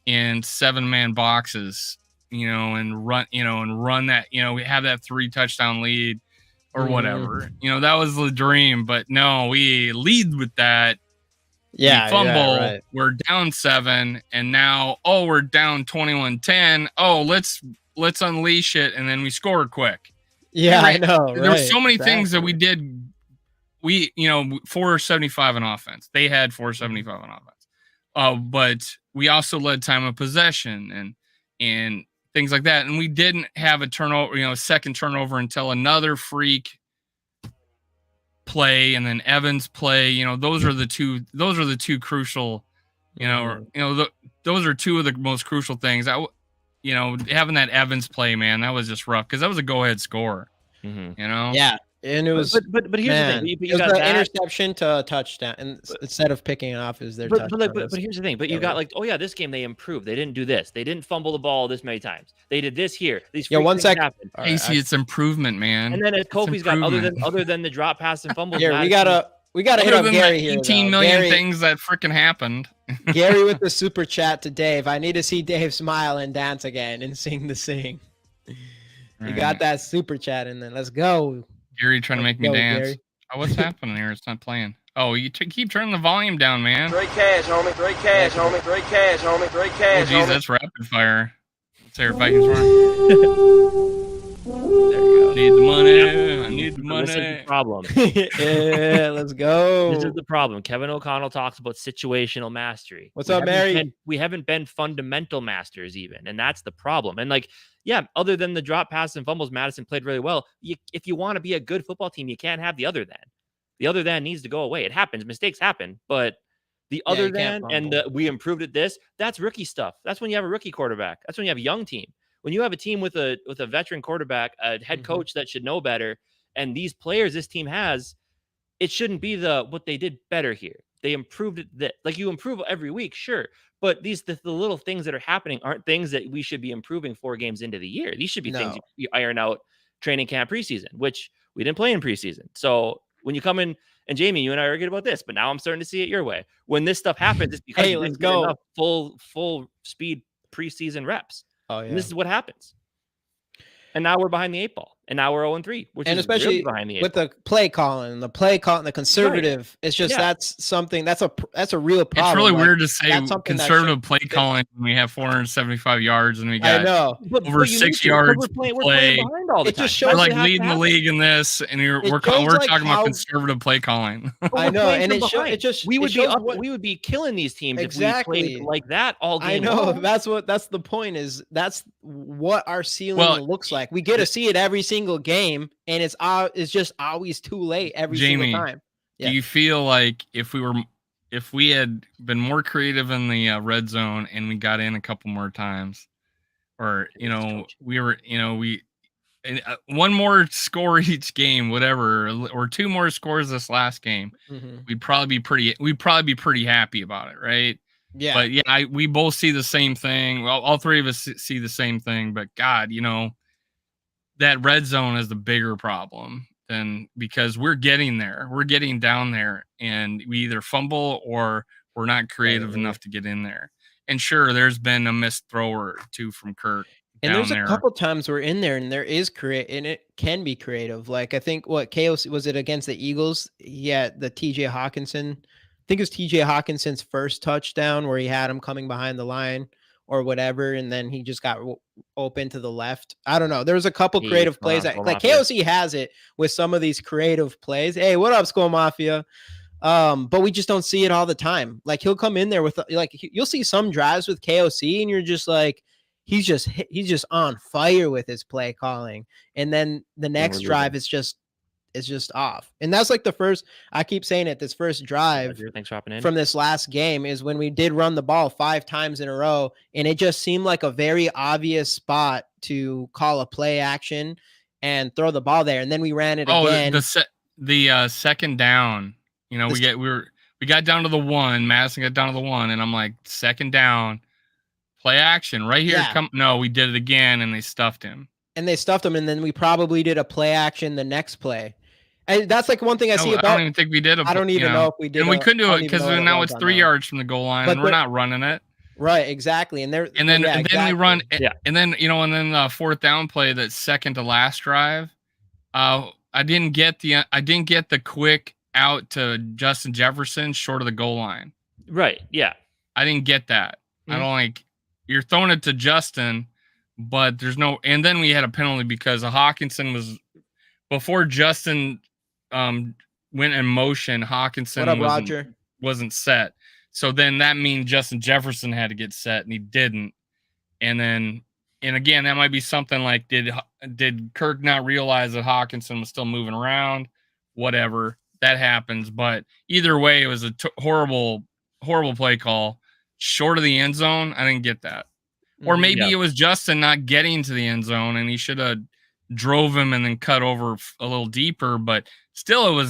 in 7-man boxes, and run that, we have that 3 touchdown lead or whatever. That was the dream. But no, we lead with that. Yeah, we fumble. Yeah, right. We're down 7, and now we're down 21-10. Oh, let's unleash it, and then we score quick. Yeah, right? I know. There were so many things that we did. We 475 on offense. They had 475 on offense. But we also led time of possession and things like that. And we didn't have a turnover, second turnover until another freak play and then Evans play. Those are the two crucial, those are two of the most crucial things. Having that Evans play, man, that was just rough because that was a go-ahead score. Yeah. And it was, but here's the thing. You got the interception to a touchdown, and instead of picking it off, is their touchdown. But here's the thing. But you got this game they improved. They didn't do this. They didn't fumble the ball this many times. They did this here. These 1 second. Casey, it's improvement, man. And then as Kofi's got other than the drop pass and fumbles. Yeah, we gotta hit up Gary here. 18 million things that freaking happened. Gary with the super chat to Dave. I need to see Dave smile and dance again and sing the sing. You got that super chat in there. Let's go. Gary trying to make me dance. Oh, what's happening here? It's not playing. Oh, you keep turning the volume down, man. Great cash, homie. Great cash, homie. Great cash, homie. Great cash, homie. Oh, geez, that's rapid fire. Let's hear Vikings run. There you go. Need the money. I need the This is the money. problem. Yeah, let's go. This is the problem. Kevin O'Connell talks about situational mastery. What's up, Mary? We haven't been fundamental masters even, and that's the problem. And like, yeah, other than the drop pass and fumbles, Madison played really well. If you want to be a good football team, you can't have the other than. The other than needs to go away. It happens. Mistakes happen, but the other than and we improved at this, that's rookie stuff. That's when you have a rookie quarterback. That's when you have a young team. When you have a team with a veteran quarterback, a head coach that should know better, and these players this team has, it shouldn't be what they did better here. They improved it. Like you improve every week, sure, but the little things that are happening aren't things that we should be improving 4 games into the year. These should be things you iron out training camp preseason, which we didn't play in preseason. So when you come in, and Jamie, you and I argued about this, but now I'm starting to see it your way. When this stuff happens, it's because you didn't get enough full speed preseason reps. Oh yeah, and this is what happens. And now we're behind the 8 ball. And now we're 0-3, which is especially really behind the 8 with ball. The play calling, the conservative. Right. It's just that's something that's a real problem. It's really weird to say conservative play calling when we have 475 yards and we got over 6 yards to play. All the it just shows like leading the league in this, and we're talking about conservative play calling. I know, and it just we would be killing these teams if we played like that all game. I know that's the point is that's what our ceiling looks like. We get to see it every single game, and it's just always too late every single time. Do you feel like if we had been more creative in the red zone and we got in a couple more times, or one more score each game, whatever, or 2 more scores this last game, we'd probably be pretty happy about it, right? Yeah. But yeah, we both see the same thing. Well, all 3 of us see the same thing. But God, that red zone is the bigger problem because we're getting there. We're getting down there, and we either fumble or we're not creative enough to get in there. And sure, there's been a missed throw or 2 from Kirk. And there's a couple times we're in there, and there is and it can be creative. Like I think KOC was it against the Eagles? Yeah, the TJ Hawkinson. I think it was TJ Hawkinson's first touchdown where he had him coming behind the line or whatever, and then he just got open to the left. I don't know. There was a couple creative plays like KOC has it with some of these creative plays. Hey, what up, Skol Mafia? But we just don't see it all the time. Like he'll come in there with you'll see some drives with KOC, and you're just like, he's just on fire with his play calling, and then the next drive is just off. And that's like the first, I keep saying it, this first drive from this last game is when we did run the ball 5 times in a row, and it just seemed like a very obvious spot to call a play action and throw the ball there. And then we ran it again. The second down, we got down to the 1, Madison got down to the 1, and I'm like, second down, play action right here. Yeah. No, we did it again, and they stuffed him. And then we probably did a play action the next play. And that's like one thing I see about. I don't even think we did. I don't even know if we did. And we couldn't do it because now it's 3 yards from the goal line, and we're not running it. Right, exactly. And then we run. And then the 4th down play, that second to last drive. I didn't get the quick out to Justin Jefferson short of the goal line. Right. Yeah. I didn't get that. I don't like. You're throwing it to Justin, but there's no. And then we had a penalty because Hawkinson was before Justin. Went in motion, Hawkinson wasn't set. So then that means Justin Jefferson had to get set, and he didn't. And again, that might be something like, did Kirk not realize that Hawkinson was still moving around? Whatever, that happens. But either way, it was a horrible play call. Short of the end zone, I didn't get that. Or maybe it was Justin not getting to the end zone, and he should have drove him and then cut over a little deeper, but still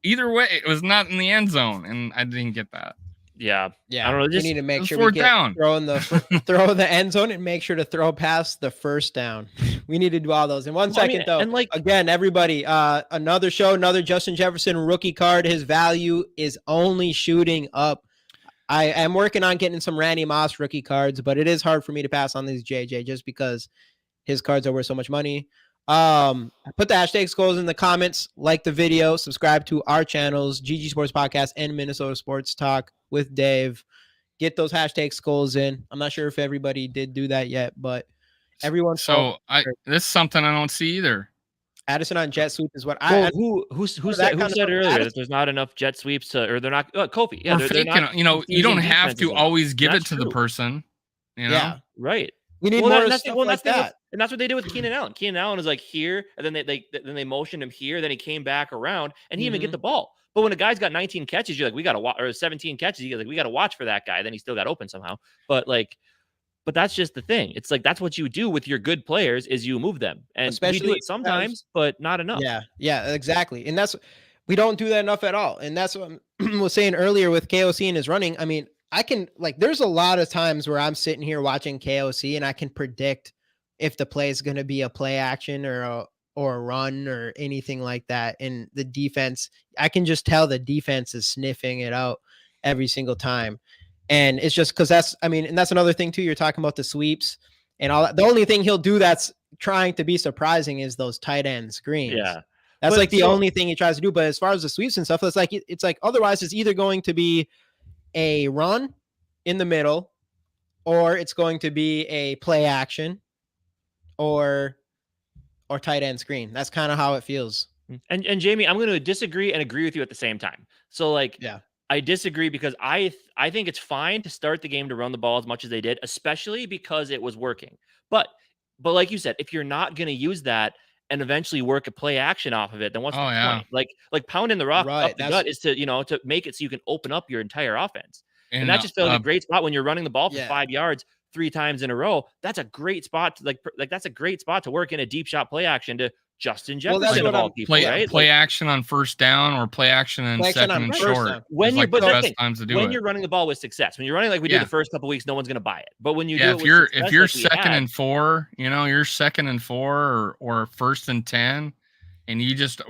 either way, it was not in the end zone, and I didn't get that. Yeah. I don't know. We need to make sure we get throw the end zone and make sure to throw past the first down. We need to do all those. In 1 second, though. And again, everybody, another Justin Jefferson rookie card. His value is only shooting up. I am working on getting some Randy Moss rookie cards, but it is hard for me to pass on these JJ just because his cards are worth so much money. Put the hashtag Skols in the comments, like the video, subscribe to our channels, GG Sports Podcast and Minnesota Sports Talk with Dave. Get those hashtag Skols in. I'm not sure if everybody did do that yet, but Everyone's so this is something I don't see either. Addison on jet sweep is what who said earlier that there's not enough jet sweeps or they're not Kofi. Yeah, We're faking. You don't have to always give it to the person. Yeah, right. We need more stuff like that. And that's what they did with Keenan Allen. Keenan Allen is like here, and then they motioned him here. Then he came back around, and he didn't even get the ball. But when a guy's got 19 catches, you're like, we got to watch, or 17 catches, you're like, we got to watch for that guy. Then he still got open somehow. But that's just the thing. It's like that's what you do with your good players is you move them, and especially we do it sometimes, but not enough. Yeah, exactly. And we don't do that enough at all. And that's what I was saying earlier with KOC and his running. I mean, there's a lot of times where I'm sitting here watching KOC and I can predict if the play is going to be a play action or a run or anything like that. And the defense, I can just tell the defense is sniffing it out every single time. And it's just because and that's another thing too. You're talking about the sweeps and all that. The only thing he'll do that's trying to be surprising is those tight end screens. Yeah. That's the only thing he tries to do. But as far as the sweeps and stuff, it's like otherwise it's either going to be a run in the middle, or it's going to be a play action or tight end screen. That's kind of how it feels. And Jamie, I'm going to disagree and agree with you at the same time. So I disagree because I think it's fine to start the game to run the ball as much as they did, especially because it was working. But like you said, if you're not going to use that and eventually work a play action off of it, then what's the point? Like pounding the rock up the gut is to make it so you can open up your entire offense. And that just feels like a great spot when you're running the ball for 5 yards 3 times in a row. That's a great spot to that's a great spot to work in a deep shot play action to Justin Jefferson of all people, right? Play action on first down or play action in second and short. When you're you're running the ball with success, when you're running like we did the first couple of weeks, no one's going to buy it. But when you do if you're second and 4, you're second and 4 or first and 10, and you just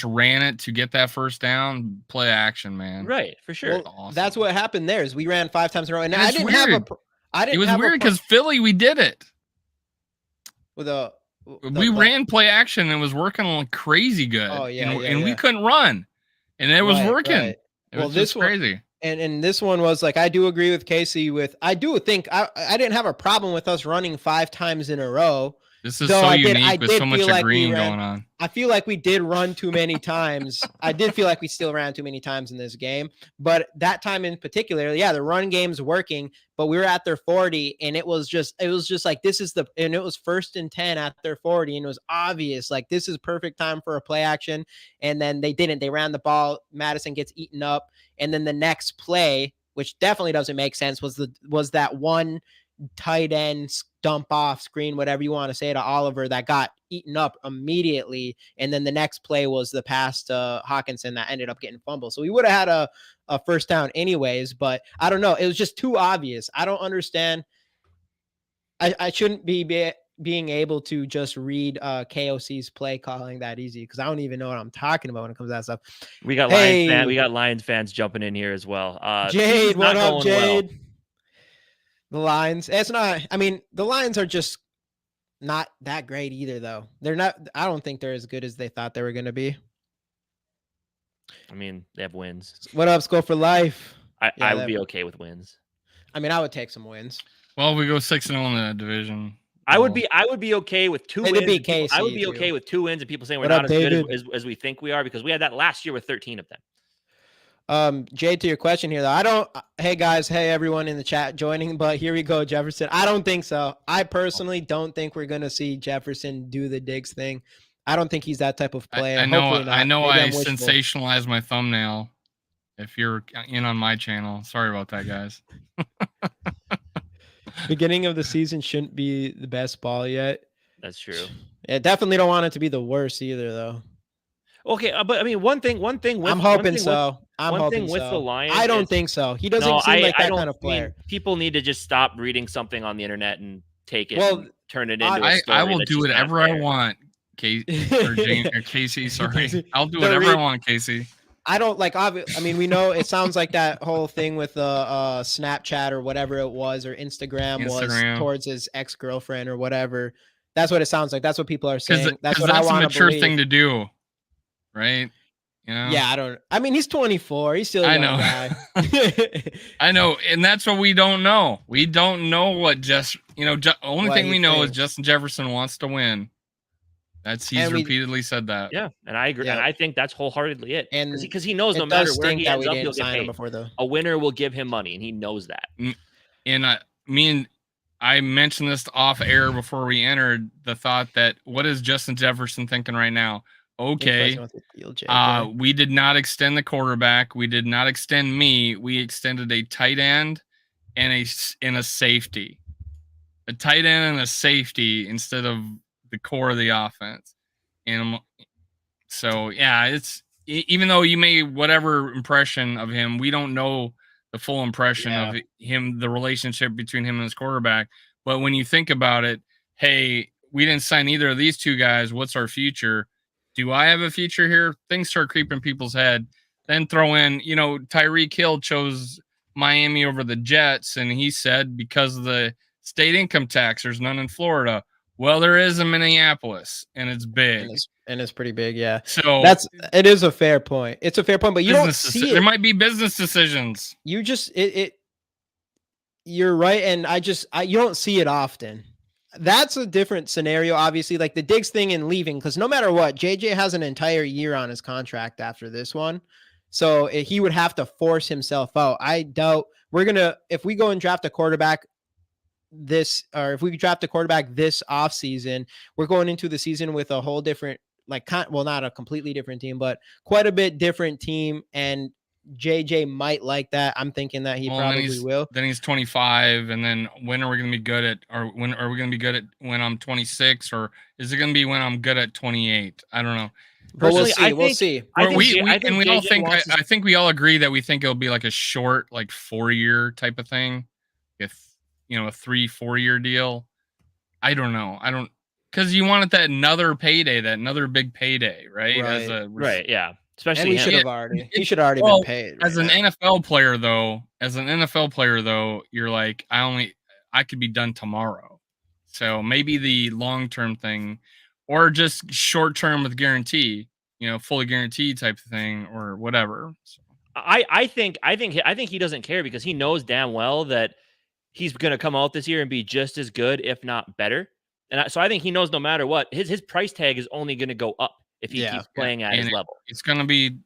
ran it to get that first down, play action, man. Right, for sure. Well, awesome. That's what happened there is we ran 5 times in a row, and I didn't weird. It was weird because Philly, we did it with we ran play action and it was working like crazy good. Oh yeah, and we couldn't run, and it was working. Right. It was just crazy. And this one was I do agree with Casey I do think I didn't have a problem with us running 5 times in a row. This is so unique with so much agreeing going on. I feel like we did run too many times. I did feel like we still ran too many times in this game. But that time in particular, the run game's working, but we were at their 40, and it was just like and it was 1st and 10 at their 40, and it was obvious this is perfect time for a play action. And then they didn't. They ran the ball. Madison gets eaten up, and then the next play, which definitely doesn't make sense, was that one tight end dump off screen, whatever you want to say, to Oliver that got eaten up immediately. And then the next play was the pass to Hawkinson that ended up getting fumbled. So we would have had a first down anyways, but I don't know. It was just too obvious. I don't understand. I shouldn't be being able to just read KOC's play calling that easy, because I don't even know what I'm talking about when it comes to that stuff. We got Lions fans jumping in here as well. Jade, what up, Jade? Well. The Lions, the Lions are just not that great either, though. They're not, I don't think they're as good as they thought they were going to be. I mean, they have wins. What up, Skol for life? I would be okay with wins. I mean, I would take some wins. Well, we go 6-0 in the division. I would be okay with 2 wins. I would be okay with 2 wins and people saying we're not as good as we think we are, because we had that last year with 13 of them. Jay, to your question here, though, hey guys, hey everyone in the chat joining, but here we go, Jefferson. I don't think so. I personally don't think we're going to see Jefferson do the Diggs thing. I don't think he's that type of player. I know I sensationalized my thumbnail. If you're in on my channel, sorry about that, guys. Beginning of the season shouldn't be the best ball yet. That's true. Yeah, definitely don't want it to be the worst either, though. Okay, but I mean, one thing. I'm hoping so. With the Lions, I don't think so. He doesn't seem like that kind of player. People need to just stop reading something on the internet and take it and turn it into a story. I will do whatever I want, Casey. Sorry, I'll do whatever I want, Casey. I don't we know it sounds like that whole thing with Snapchat or whatever it was, or Instagram was towards his ex-girlfriend or whatever. That's what it sounds like. That's what people are saying. That's what I want to believe. That's a mature thing to do, right? Yeah, he's 24. He's still a young guy. I know, and that's what we don't know. We don't know what only what thing he we know is thinks. Justin Jefferson wants to win. He's repeatedly said that. Yeah, and I agree. Yeah. And I think that's wholeheartedly it. And Because he knows no it matter does where stink he that ends we up, didn't he'll get sign him paid. before, though. A winner will give him money, and he knows that. And I mentioned this off air before we entered, the thought that what is Justin Jefferson thinking right now? Okay, we did not extend the quarterback. We did not extend me. We extended a tight end and a safety. A tight end and a safety instead of the core of the offense. And so, yeah, it's even though you made whatever impression of him, we don't know the full impression of him, the relationship between him and his quarterback. But when you think about it, hey, we didn't sign either of these two guys. What's our future? Do I have a future here? Things start creeping people's head. Then throw in, Tyreek Hill chose Miami over the Jets, and he said because of the state income tax, there's none in Florida. Well, there is in Minneapolis, and it's big. And it's pretty big, yeah. So it is a fair point. It's a fair point, but you don't see it. There might be business decisions. You just you're right, and you don't see it often. That's a different scenario, obviously, like the Diggs thing and leaving, because no matter what, JJ has an entire year on his contract after this one. So he would have to force himself out. I doubt if we go and draft a quarterback this offseason, we're going into the season with a whole different, not a completely different team, but quite a bit different team. And JJ might like that. I'm thinking that he probably will. Then he's 25, and then when are we going to be good at? Or when are we going to be good at? When I'm 26, or is it going to be when I'm good at 28? I don't know. Personally, we'll see. I think we all agree that we think it'll be like a short, 4-year type of thing. If a 3-4 year deal. I don't know. Because you wanted that another big payday, right? Right. Yeah. Especially he should have already been paid. As an NFL player though, you're like, I could be done tomorrow. So maybe the long-term thing, or just short-term with guarantee, fully guaranteed type of thing, or whatever. So. I think he doesn't care because he knows damn well that he's going to come out this year and be just as good, if not better. And so I think he knows no matter what, his price tag is only going to go up if he keeps playing at his level. It's crazy.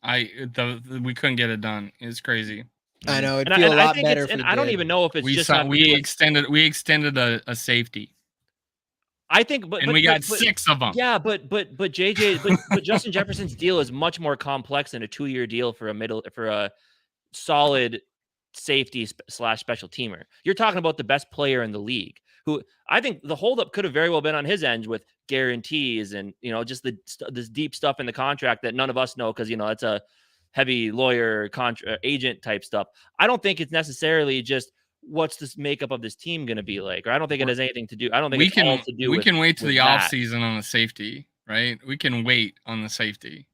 We couldn't get it done. It's crazy. I know. It'd feel a lot better. And I don't even know if it's we extended a safety. I think, but we got 6 of them. Yeah, but JJ, but Justin Jefferson's deal is much more complex than a 2-year deal for a solid safety / special teamer. You're talking about the best player in the league, who I think the holdup could have very well been on his end with guarantees and just this deep stuff in the contract that none of us know because it's a heavy lawyer agent type stuff. I don't think it's necessarily just what's this makeup of this team going to be like, or I don't think it has anything to do. I don't think we can wait to the off season on the safety, right? We can wait on the safety.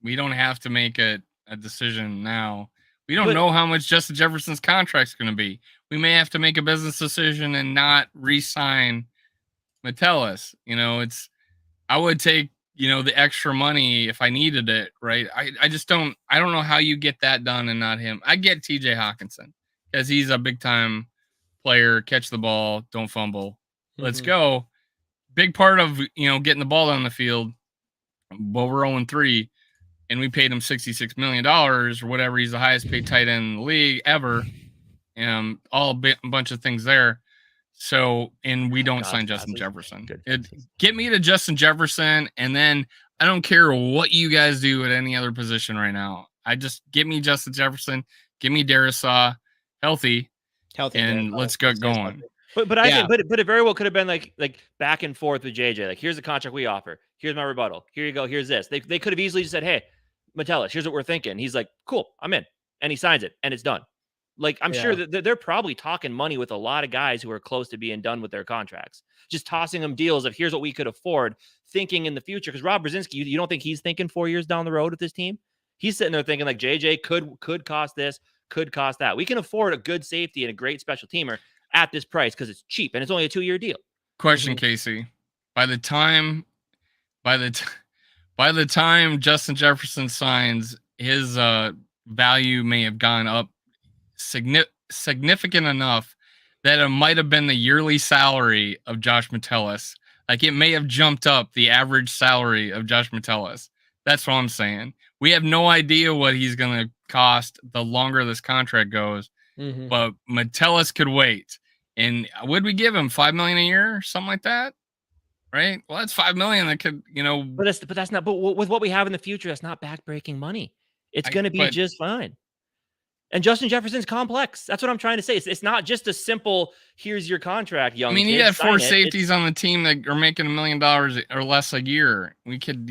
We don't have to make a decision now. We don't know how much Justin Jefferson's contract's going to be. We may have to make a business decision and not re-sign Metellus. I would take, the extra money if I needed it, right? I just don't know how you get that done and not him. I get TJ Hawkinson because he's a big time player, catch the ball, don't fumble. Let's go. Big part of, getting the ball down the field. Well, we're 0-3. And we paid him $66 million or whatever. He's the highest paid tight end in the league ever. A bunch of things there. So, and we don't sign Justin Jefferson. Get me to Justin Jefferson, and then I don't care what you guys do at any other position right now. Get me Justin Jefferson, give me Darisaw healthy, and let's get going. But I think, but it very well could have been like back and forth with JJ. Like, here's the contract we offer. Here's my rebuttal. Here you go. Here's this. They could have easily just said, hey, Metellus, here's what we're thinking. He's like, cool, I'm in. And he signs it, and it's done. Like, I'm sure that they're probably talking money with a lot of guys who are close to being done with their contracts. Just tossing them deals of here's what we could afford, thinking in the future. Because Rob Brzezinski, you don't think he's thinking 4 years down the road with this team? He's sitting there thinking like JJ could cost this, could cost that. We can afford a good safety and a great special teamer at this price because it's cheap and it's only a 2-year deal. Question, Casey. By the time Justin Jefferson signs, his value may have gone up significant enough that it might have been the yearly salary of Josh Metellus. Like it may have jumped up the average salary of Josh Metellus. That's what I'm saying. We have no idea what he's going to cost the longer this contract goes. Mm-hmm. But Metellus could wait. And would we give him $5 million a year, something like that? Right? Well, that's $5 million that could, But that's not. But with what we have in the future, that's not backbreaking money. It's going to be just fine. And Justin Jefferson's complex. That's what I'm trying to say. It's not just a simple, here's your contract, young kid, you got 4 safeties It's, on the team that are making $1 million or less a year. We could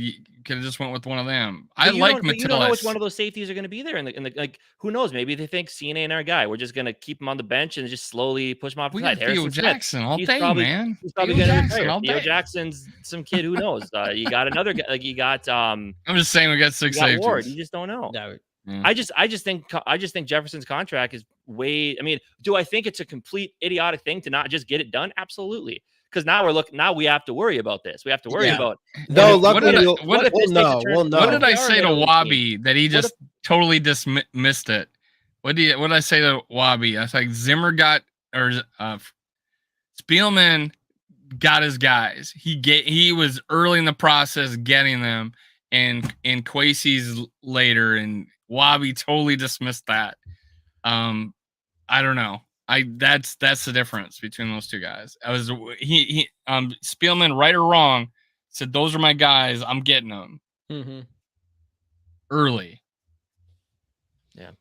have just went with one of them. I like Metellus. You don't know which one of those safeties are going to be there. And like, who knows? Maybe they think CNA and our guy. We're just going to keep him on the bench and just slowly push him off the side. Theo Jackson all day, man. He's probably going to retire. Theo Jackson's some kid. Who knows? You got another guy. Like you got. I'm just saying we got 6 safeties. Ward. You just don't know. No. I just think Jefferson's contract is way. I mean, do I think it's a complete idiotic thing to not just get it done? Absolutely. Because now we have to worry about this. We have to worry about. No, what did I say to team? Wabi that he just totally dismissed it? What did I say to Wabi? I was like, Zimmer Spielman got his guys. He was early in the process getting them, and Kwesi's later, and Wabi totally dismissed that. I don't know. That's the difference between those two guys. Spielman, right or wrong, said those are my guys. I'm getting them early. Yeah.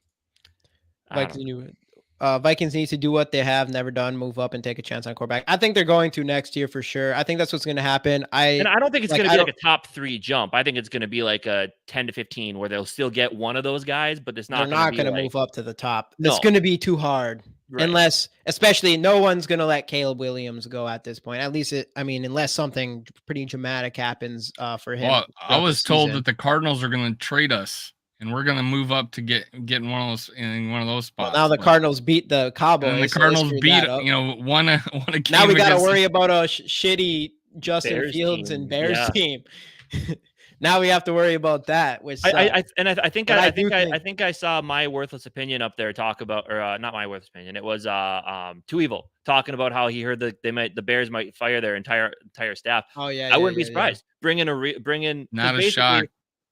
Vikings need to do what they have never done, move up and take a chance on quarterback. I think they're going to next year for sure. I think that's what's going to happen. And I don't think it's going to be like a top 3 jump. I think it's going to be like a 10 to 15 where they'll still get one of those guys, but it's not. They're not going to move up to the top. No. It's going to be too hard. Right. Especially no one's going to let Caleb Williams go at this point. At least unless something pretty dramatic happens for him. Well, I was told that the Cardinals are going to trade us. And we're gonna move up to get in one of those spots. Well, now the Cardinals beat the Cowboys. And the Cardinals beat one a game. Now we got to worry about a shitty Justin Bears Fields team. and Bears team. Now we have to worry about that. Which I think I saw my worthless opinion up there talk about, or not my worthless opinion. It was Too Evil talking about how he heard that the Bears might fire their entire staff. Oh yeah, I wouldn't be surprised. Bring in not a shock.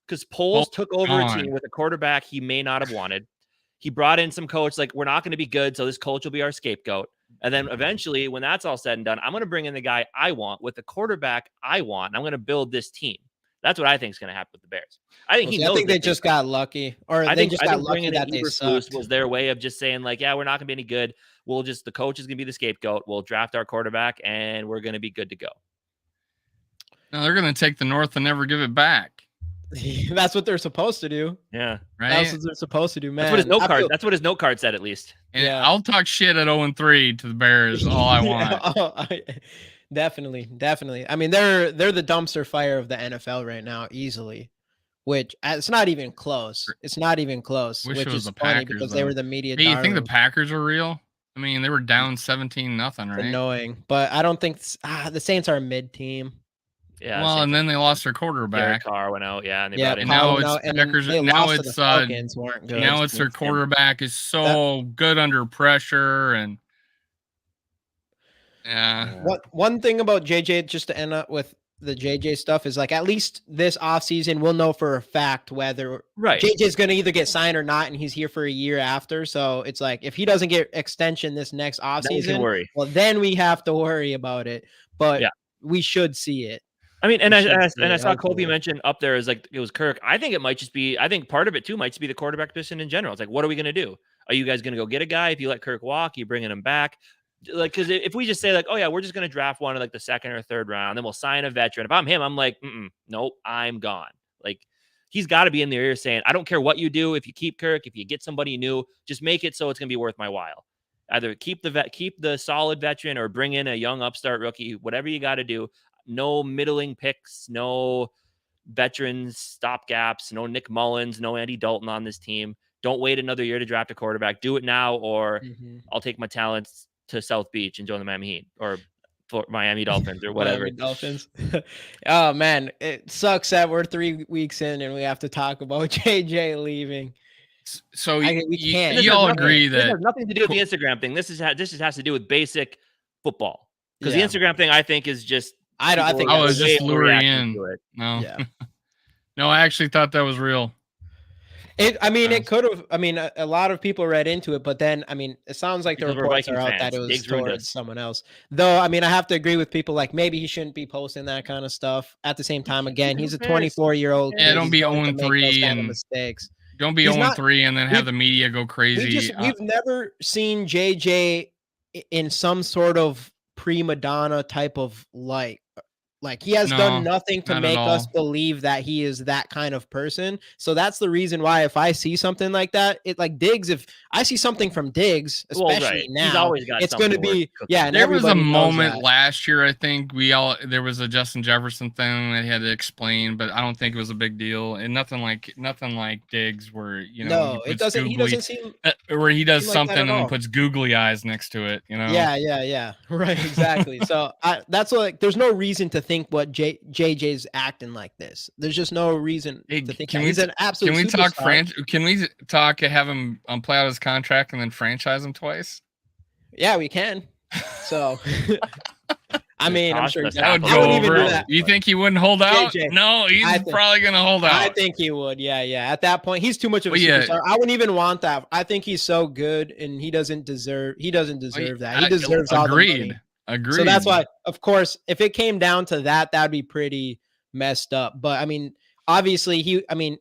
Because Poles took over a team with a quarterback he may not have wanted. He brought in some coach, like, we're not going to be good, so this coach will be our scapegoat. And then eventually, when that's all said and done, I'm going to bring in the guy I want with the quarterback I want, and I'm going to build this team. That's what I think is going to happen with the Bears. I think they just got lucky, or I they think just got lucky bringing that in they sucked. was their way of just saying, like, yeah, we're not going to be any good. The coach is going to be the scapegoat. We'll draft our quarterback, and we're going to be good to go. No, they're going to take the North and never give it back. That's what they're supposed to do. Yeah, right. That's what they're supposed to do, man. That's what his note card said, at least. And I'll talk shit at 0-3 to the Bears all I want. Definitely. I mean, they're the dumpster fire of the NFL right now, easily. Which it's not even close. Which is funny Packers, because they were the media. Hey, you think the Packers are real? I mean, they were down 17-0, right? Annoying, but I don't think the Saints are a mid team. Yeah. Well, and then they lost their quarterback. Derek Carr went out. Yeah, and brought in. Now it's Packers. Now it's their quarterback is so good under pressure, and One thing about JJ, just to end up with the JJ stuff, is like, at least this offseason we'll know for a fact whether JJ's going to either get signed or not, and he's here for a year after. So it's like, if he doesn't get extension this next offseason, well, then we have to worry about it. But we should see it. I mean, and I saw Colby mention up there is like, it was Kirk. I think it might just be, I think part of it too might just be the quarterback position in general. It's like, what are we going to do? Are you guys going to go get a guy? If you let Kirk walk, you bringing him back? Like, because if we just say like, oh yeah, we're just going to draft one in like the 2nd or 3rd round, then we'll sign a veteran. If I'm him, I'm like, nope, I'm gone. Like, he's got to be in their ear saying, I don't care what you do. If you keep Kirk, if you get somebody new, just make it so it's going to be worth my while. Either keep the solid veteran or bring in a young upstart rookie, whatever you got to do. No middling picks, no veterans, stopgaps, no Nick Mullins, no Andy Dalton on this team. Don't wait another year to draft a quarterback. Do it now, or I'll take my talents to South Beach and join the Miami Heat or Miami Dolphins or whatever. Miami Dolphins. Oh man, it sucks that we're 3 weeks in and we have to talk about JJ leaving. So we can't. you all agree This that has nothing to do with the Instagram thing. This just has to do with basic football. Because Yeah. the Instagram thing, I think, is just I think I was that's just way luring overreacting in. to it. No, Yeah. no, I actually thought that was real. It could have. I mean, a lot of people read into it, but then, I mean, it sounds like Because the we're reports are Vikings out that fans. it was Diggs ruined towards us. someone else. Though, I mean, I have to agree with people like maybe he shouldn't be posting that kind of stuff. At the same time, again, he's a 24-year-old kid. Yeah, don't He's be going to make 0-3 those kind of and mistakes. don't be He's 0-3 and then have the media go We crazy. we've never seen JJ in some sort of prima donna type of light. Like he has done nothing to not at make us all. believe that he is that kind of person. So that's the reason why if I see something like that, it like Diggs, if I see something from Diggs, especially He's now, always got it's going to something be, worth yeah. And There was a everybody knows moment that. last year, I think there was a Justin Jefferson thing that he had to explain, but I don't think it was a big deal, and nothing like Diggs where No, it doesn't. He doesn't seem where he does like that something at and all. puts googly eyes next to it. Yeah. Right, exactly. So that's like there's no reason to think what JJ's acting like this. There's just no reason Hey, to think that. He's an absolute. Can we talk superstar. Can we talk have him play out his contract and then franchise him twice? Yeah, we can. So, I mean, I'm sure that would I go wouldn't even over. do that. You think he wouldn't hold out? JJ, No, he's probably gonna hold out. I think he would. Yeah. At that point, he's too much of a yeah. superstar. I wouldn't even want that. I think he's so good, and he doesn't deserve that. He deserves all the money. Agreed. So that's why, of course, if it came down to that, that'd be pretty messed up. But I mean, obviously,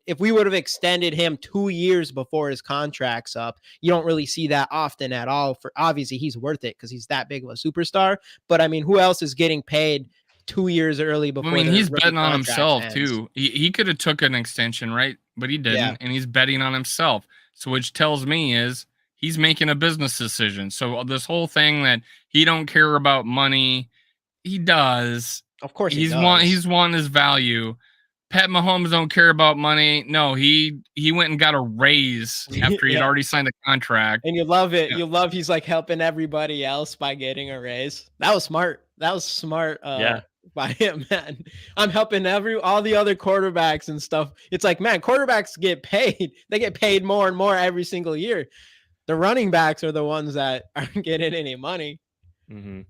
if we would have extended him 2 years before his contract's up, you don't really see that often at all. For obviously, he's worth it because he's that big of a superstar. But I mean, who else is getting paid 2 years early before? I mean, he's betting on himself too. He could have took an extension, right? But he didn't, and he's betting on himself. So which tells me is he's making a business decision. So this whole thing that he don't care about money, he does. Of course, he's won his value. Pat Mahomes don't care about money. No, he went and got a raise after he had already signed a contract. And you love it. You love he's like helping everybody else by getting a raise. That was smart. By him, man. I'm helping all the other quarterbacks and stuff. It's like, man, quarterbacks get paid. They get paid more and more every single year. The running backs are the ones that aren't getting any money. Mm-hmm.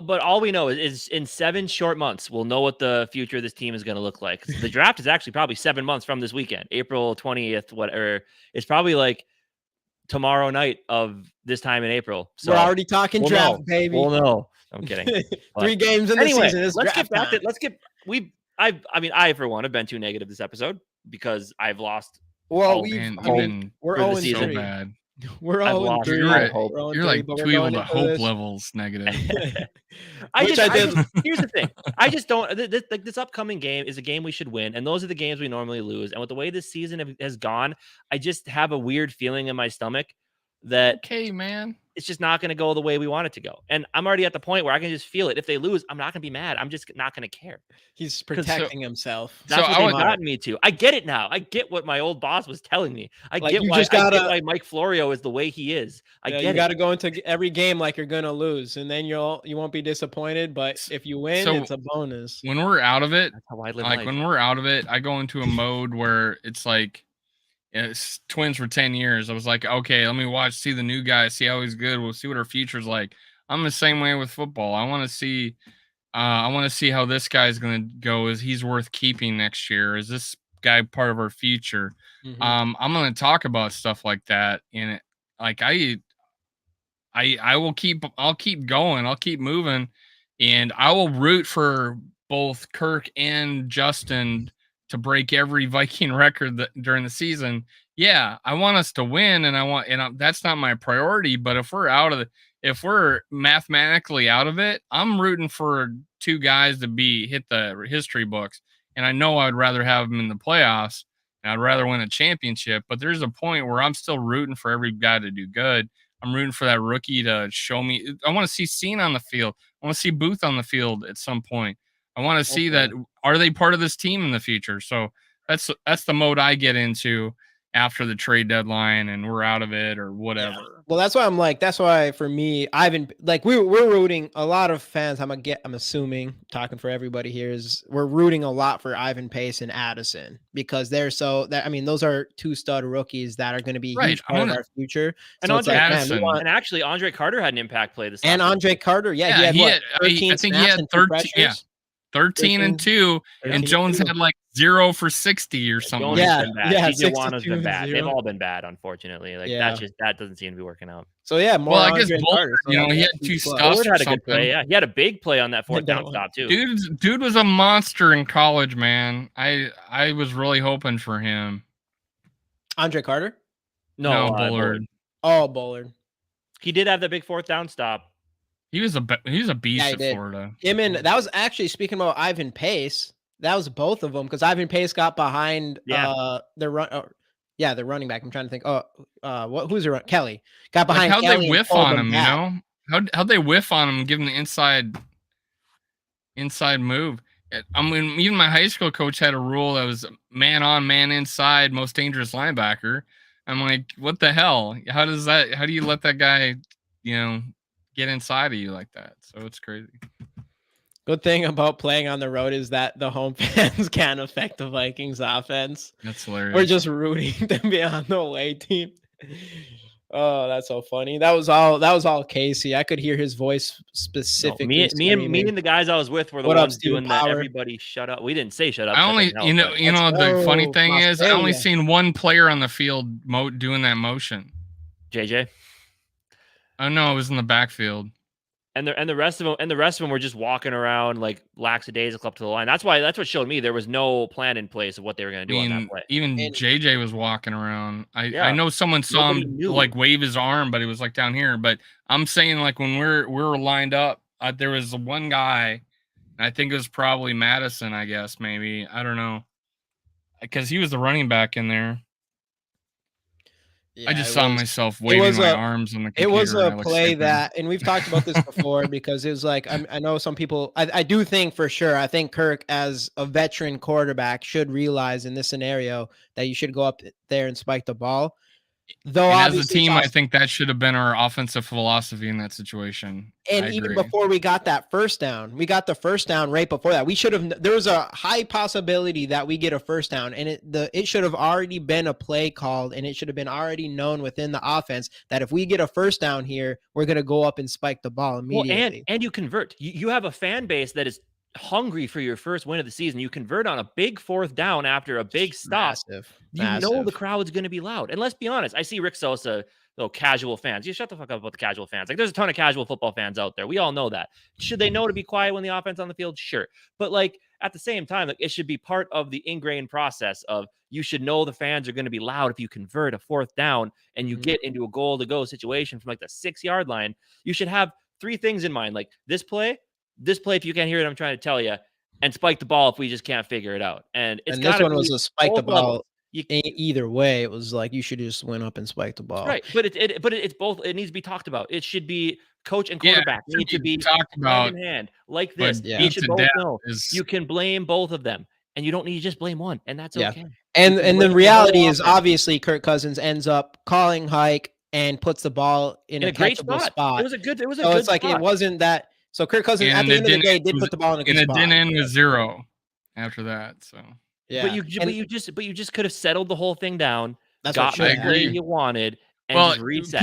But all we know is in 7 short months, we'll know what the future of this team is going to look like. The draft is actually probably 7 months from this weekend, April 20th, whatever. It's probably like tomorrow night of this time in April. So we're already talking draft, baby. We'll know. I'm kidding. 3 games in the season. Let's get back to I for one have been too negative this episode because I've lost. Well, we're all so bad. We're all you're like tweeting the hope levels negative. Here's the thing. I just don't. This upcoming game is a game we should win, and those are the games we normally lose. And with the way this season has gone, I just have a weird feeling in my stomach that man, it's just not going to go the way we want it to go. And I'm already at the point where I can just feel it. If they lose, I'm not going to be mad. I'm just not going to care. He's protecting himself. That's what they've gotten me to. I get it now. I get what my old boss was telling me. I get why Mike Florio is the way he is. You got to go into every game like you're going to lose, and then you won't be disappointed. But if you win, it's a bonus. When we're out of it, that's how I live like life. When we're out of it, I go into a mode where it's like, Twins for 10 years. I was like, okay, let me see the new guy, see how he's good. We'll see what our future's like. I'm the same way with football. I want to see how this guy's going to go. Is he's worth keeping next year? Is this guy part of our future? Mm-hmm. I'm going to talk about stuff like that. And I'll keep going. I'll keep moving, and I will root for both Kirk and Justin to break every Viking record during the season. Yeah, I want us to win, and that's not my priority. But if we're mathematically out of it, I'm rooting for 2 guys to hit the history books. And I know I'd rather have them in the playoffs, and I'd rather win a championship. But there's a point where I'm still rooting for every guy to do good. I'm rooting for that rookie to show me. I want to see Cine on the field. I want to see Booth on the field at some point. I want to see that, are they part of this team in the future? So that's the mode I get into. after the trade deadline and we're out of it or whatever. Yeah. Well, that's why I'm like, that's why for me, Ivan, like we're rooting a lot of fans. I'm assuming talking for everybody here is we're rooting a lot for Ivan Pace and Addison because they're those are 2 stud rookies that are going to be a huge part of our future. And so Andre Addison, and actually Andre Carter had an impact play this. And Andre Carter, he had 13 I think he had 13. 13 and 2, and Jones had like 0 for 60 or something. TJ Wano's been bad. They've all been bad, unfortunately. Like that doesn't seem to be working out. So yeah, more. Well, I guess Bullard, he had 2 stuffs. Had a good play. Yeah, he had a big play on that 4th down stop too. Dude was a monster in college, man. I was really hoping for him. Andre Carter? No, Bullard. Oh, Bullard. He did have the big 4th down stop. He was a beast at Florida. That was actually, speaking about Ivan Pace, that was both of them because Ivan Pace got behind their running back. I'm trying to think. Who's the Kelly? Got behind how'd Kelly they whiff on him, you know? How'd they whiff on him, give him the inside move? I mean, even my high school coach had a rule that was man on, man inside, most dangerous linebacker. I'm like, what the hell? How do you let that guy, get inside of you like that? So it's crazy. Good thing about playing on the road is that the home fans can't affect the Vikings offense. That's hilarious. We're just rooting to be on the away team. Oh, that's so funny. That was all Casey. I could hear his voice specifically. Me and the guys I was with were the ones doing that. Everybody shut up. We didn't say shut up. I only, the funny thing is, I only seen one player on the field doing that motion. JJ. Oh no, it was in the backfield. And the rest of them were just walking around like lackadaisical up to the line. That's what showed me there was no plan in place of what they were going to do on that play. Even JJ was walking around. I know someone saw him like wave his arm, but it was like down here. But I'm saying like when we're lined up, there was one guy, and I think it was probably Madison. I guess maybe, I don't know, because he was the running back in there. Yeah, I just saw myself waving my arms on the computer. It was a play that, and we've talked about this before because it was like, I know some people, I do think for sure, I think Kirk as a veteran quarterback should realize in this scenario that you should go up there and spike the ball. Though as a team, I think that should have been our offensive philosophy in that situation. And even before we got that first down, we got the first down right before that. We should have. There was a high possibility that we get a first down, and it should have already been a play called, and it should have been already known within the offense that if we get a first down here, we're gonna go up and spike the ball immediately. Well, and you convert. You have a fan base that is hungry for your first win of the season. You convert on a big 4th down after a big stop. Massive. Know the crowd's going to be loud. And let's be honest, I see Rick Sosa, casual fans. You shut the fuck up about the casual fans. Like there's a ton of casual football fans out there. We all know that. Should they know to be quiet when the offense on the field? Sure. But like at the same time, like it should be part of the ingrained process of you should know the fans are going to be loud if you convert a 4th down and you get into a goal to go situation from like the 6-yard line. You should have 3 things in mind. Like this play, if you can't hear it, I'm trying to tell you, and spike the ball if we just can't figure it out. And this one was a spike the ball. Either way, it was like you should just went up and spike the ball. Right, but it's both. It needs to be talked about. It should be coach and quarterback need to be talked about hand in hand like this. You should both know you can blame both of them, and you don't need to just blame one, and that's okay. And the reality is obviously Kirk Cousins ends up calling hike and puts the ball in a catchable spot. It was a good. So it's like it wasn't that. So Kirk Cousins at the end of the day did put the ball in a good spot. And it didn't end with 0 after that. So yeah, but you just could have settled the whole thing down. That's got what the play you wanted. And just reset.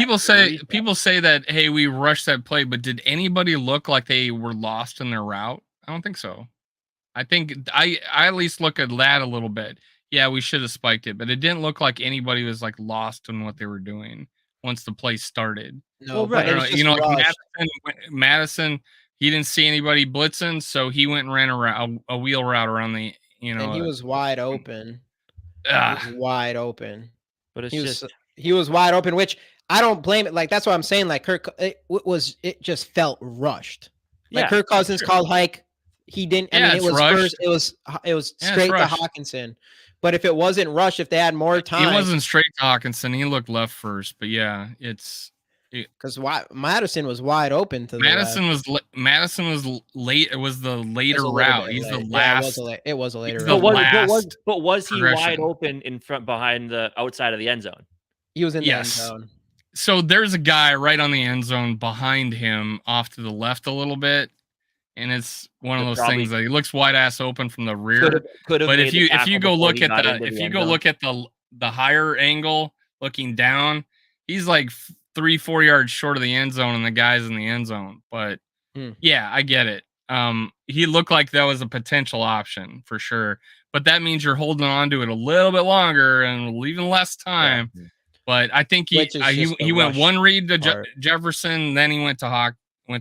People say that hey, we rushed that play, but did anybody look like they were lost in their route? I don't think so. I think I at least look at that a little bit. Yeah, we should have spiked it, but it didn't look like anybody was like lost in what they were doing once the play started. No, right. Like Madison, he didn't see anybody blitzing, so he went and ran a wheel route around the, and he was wide open. He was wide open. But he was wide open, which I don't blame it. Like that's what I'm saying. Like Kirk, it just felt rushed. Like Kirk Cousins called hike. He didn't. I mean, it was rushed. First. It was straight to Hawkinson. But if it wasn't rushed, if they had more time, it wasn't straight to Hawkinson. He looked left first. But yeah, it's Because Madison was wide open to the left. Madison was late. It was the later route. He's the last. Yeah, it was a later route. But was he wide open in front, behind the outside of the end zone? He was in the end zone. So there's a guy right on the end zone behind him, off to the left a little bit, and it's one of those things that he looks wide ass open from the rear. But if you go look at the higher angle, looking down, he's like 3-4 yards short of the end zone, and the guy's in the end zone. But yeah, I get it. He looked like that was a potential option for sure, but that means you're holding on to it a little bit longer and leaving less time. Yeah. But I think he went one read to Jefferson, then he went to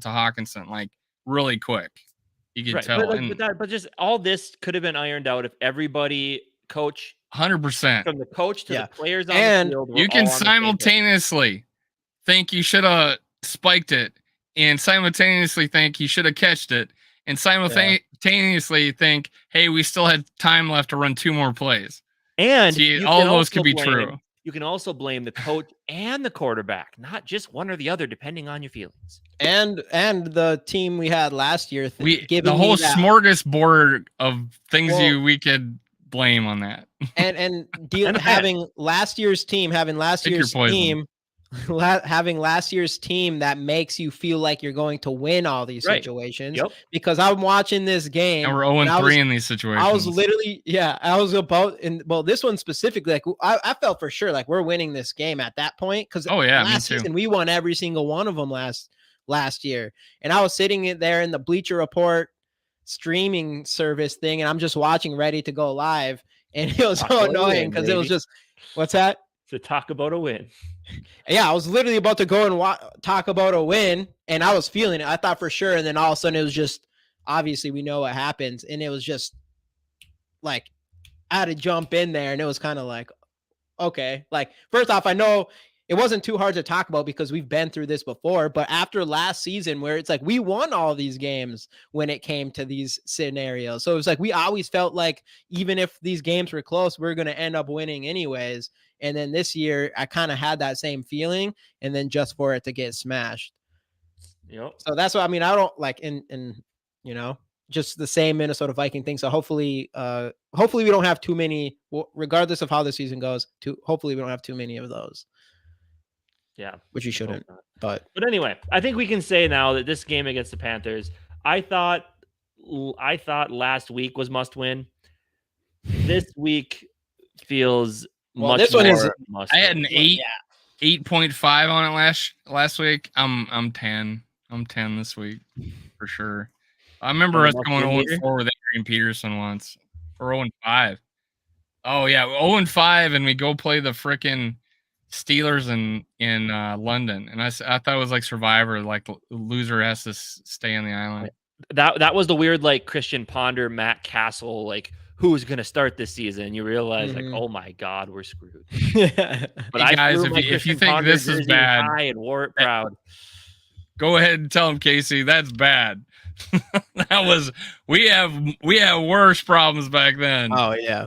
Hawkinson like really quick. You could tell. But just all this could have been ironed out if everybody, coach, 100%, from the coach to the players on the field. You can simultaneously think you should have spiked it, and simultaneously think he should have catched it, and simultaneously think, hey, we still had time left to run 2 more plays. And all of those could be true. You can also blame the coach and the quarterback, not just one or the other, depending on your feelings. And the team we had last year. The whole smorgasbord of things we could blame on that. And having last year's team that makes you feel like you're going to win all these situations. Yep. Because I'm watching this game and we're 0-3 in these situations. I was literally, this one specifically, like I felt for sure like we're winning this game at that point. Because last season we won every single one of them last year. And I was sitting there in the Bleacher Report streaming service thing, and I'm just watching, ready to go live. And it was so annoying because it was just, what's that? To talk about a win. Yeah, I was literally about to go and talk about a win, and I was feeling it. I thought for sure, and then all of a sudden it was just, obviously we know what happens, and it was just like I had to jump in there, and it was kind of like, okay. Like, first off, I know it wasn't too hard to talk about because we've been through this before, but after last season where it's like we won all these games when it came to these scenarios. So it was like we always felt like even if these games were close, we're going to end up winning anyways. And then this year, I kind of had that same feeling, and then just for it to get smashed. Yep. So that's what I mean. I don't like just the same Minnesota Viking thing. So hopefully we don't have too many, regardless of how the season goes. Hopefully we don't have too many of those. Yeah, which you shouldn't. But anyway, I think we can say now that this game against the Panthers, I thought last week was must win. This week feels. This one is. I had an 8.5 on it last week. I'm 10. I'm 10 this week for sure. I remember us going 0-4 with Adrian Peterson once, or 0-5. Oh yeah, 0-5, and we go play the frickin' Steelers in London, and I thought it was like Survivor, like the loser has to stay on the island. That was the weird like Christian Ponder, Matt Castle, like. Who's going to start this season? You realize, like, oh my God, we're screwed. But hey guys, if you think this is bad, and wore it proud. Go ahead and tell him, Casey, that's bad. We have worse problems back then. Oh yeah.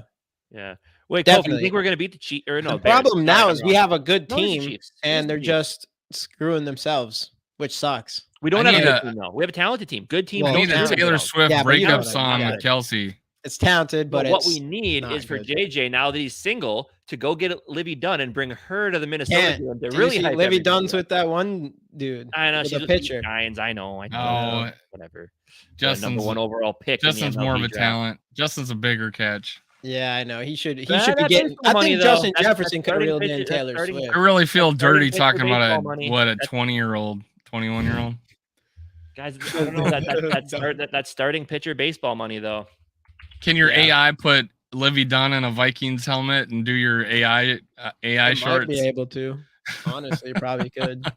Wait, Kofi, you think we're going to beat the Chiefs? Or no? The problem now is we have a good team, and they're just screwing themselves, which sucks. We don't have a good team though. We have a talented team. Good team. We need a Taylor Swift breakup song with Kelsey. It's talented, but what we need is for JJ, now that he's single, to go get Livy Dunn and bring her to the Minnesota game. They're really hype. Livy Dunn's with that one dude. I know, she's a pitcher. Giants. I know. Oh, whatever. Justin's number 1 overall pick. Justin's more of a talent. Justin's a bigger catch. Yeah, I know. He should be getting. I think Justin Jefferson could have reeled in Taylor Swift. I really feel dirty talking about a 20-year-old, 21-year-old. Guys, I don't know that starting pitcher baseball money though. Can your AI put Livy Dunn in a Vikings helmet and do your AI shorts? Might be able to. Honestly, probably could.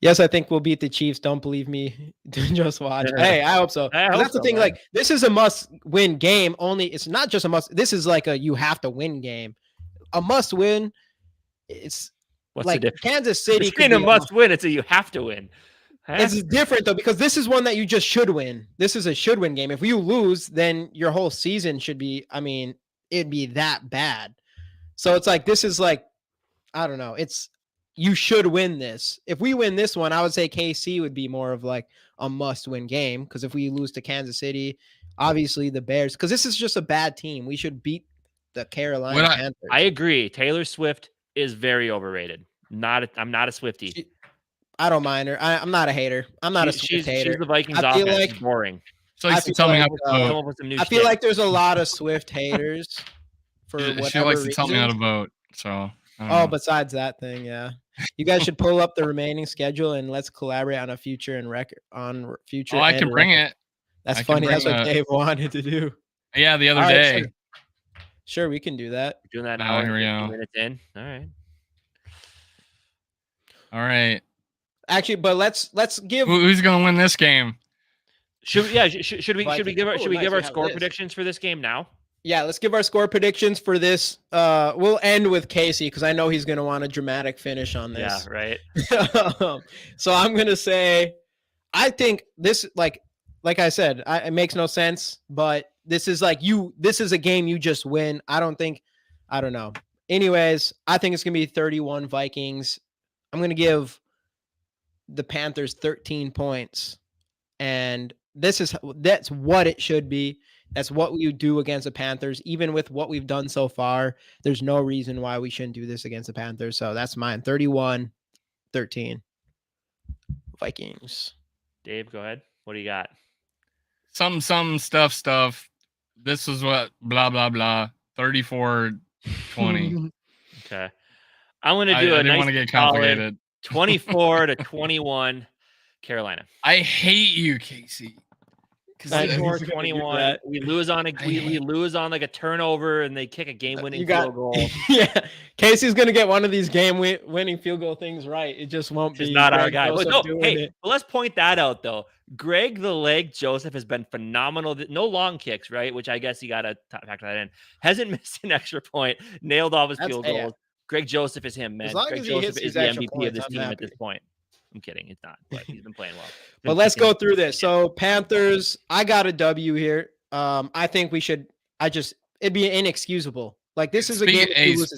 Yes, I think we'll beat the Chiefs. Don't believe me. Just watch. Hey, I hope so. That's the thing. Man. Like, this is a must-win game. Only it's not just a must. This is like a you have to win game. A must-win. It's what's like the difference? Kansas City. It's a must-win. It's a you have to win. It's different though, because this is one that you just should win. This is a should-win game. If you lose, then your whole season should be. I mean, it'd be that bad. So it's like this is like, I don't know. you should win this. If we win this one, I would say KC would be more of like a must-win game, because if we lose to Kansas City, obviously the Bears, because this is just a bad team. We should beat the Carolina Panthers. I agree. Taylor Swift is very overrated. I'm not a Swiftie. I don't mind her. I'm not a hater. I'm not a Swift hater. She's the Vikings offense. Like, boring. So I feel like there's a lot of Swift haters for whatever She likes to reason. tell me how to vote. So besides that thing, yeah. You guys should pull up the remaining schedule and let's collaborate on a future and record on future. Oh, I can bring it. That's funny. That's what Dave wanted to do. Yeah, the other day. Sure, we can do that. We're doing that now. Here we go. Minutes in. All right. Actually, but let's give. Who's going to win this game? Should we give our score predictions for this game now? Yeah, let's give our score predictions for this. We'll end with Casey because I know he's going to want a dramatic finish on this. Yeah, right. So I'm going to say, I think this, like I said, it makes no sense, but this is a game you just win. I don't know. Anyways, I think it's going to be 31 Vikings. I'm going to give the Panthers 13 points. And that's what it should be. That's what we do against the Panthers. Even with what we've done so far, there's no reason why we shouldn't do this against the Panthers. So that's mine. 31-13 Vikings. Dave, go ahead. What do you got? Some stuff. This is what blah blah blah. 34-20. Okay. I'm going to do I didn't want to get complicated. 24-21 Carolina. I hate you, Casey. 24-21. We lose on like a turnover and they kick a game-winning field goal. Yeah, Casey's gonna get one of these game-winning field goal things right. It just won't be. He's not our guy. Let's point that out though. Greg the Leg Joseph has been phenomenal. No long kicks, right? Which I guess you got to factor that in. Hasn't missed an extra point. Nailed all his field goals. Yeah. Greg Joseph is him, man. Greg Joseph is the MVP of this team at this point. I'm kidding. It's not, but he's been playing well. But let's go through this. So Panthers, I got a W here. I think we should. It'd be inexcusable. Like this is a game.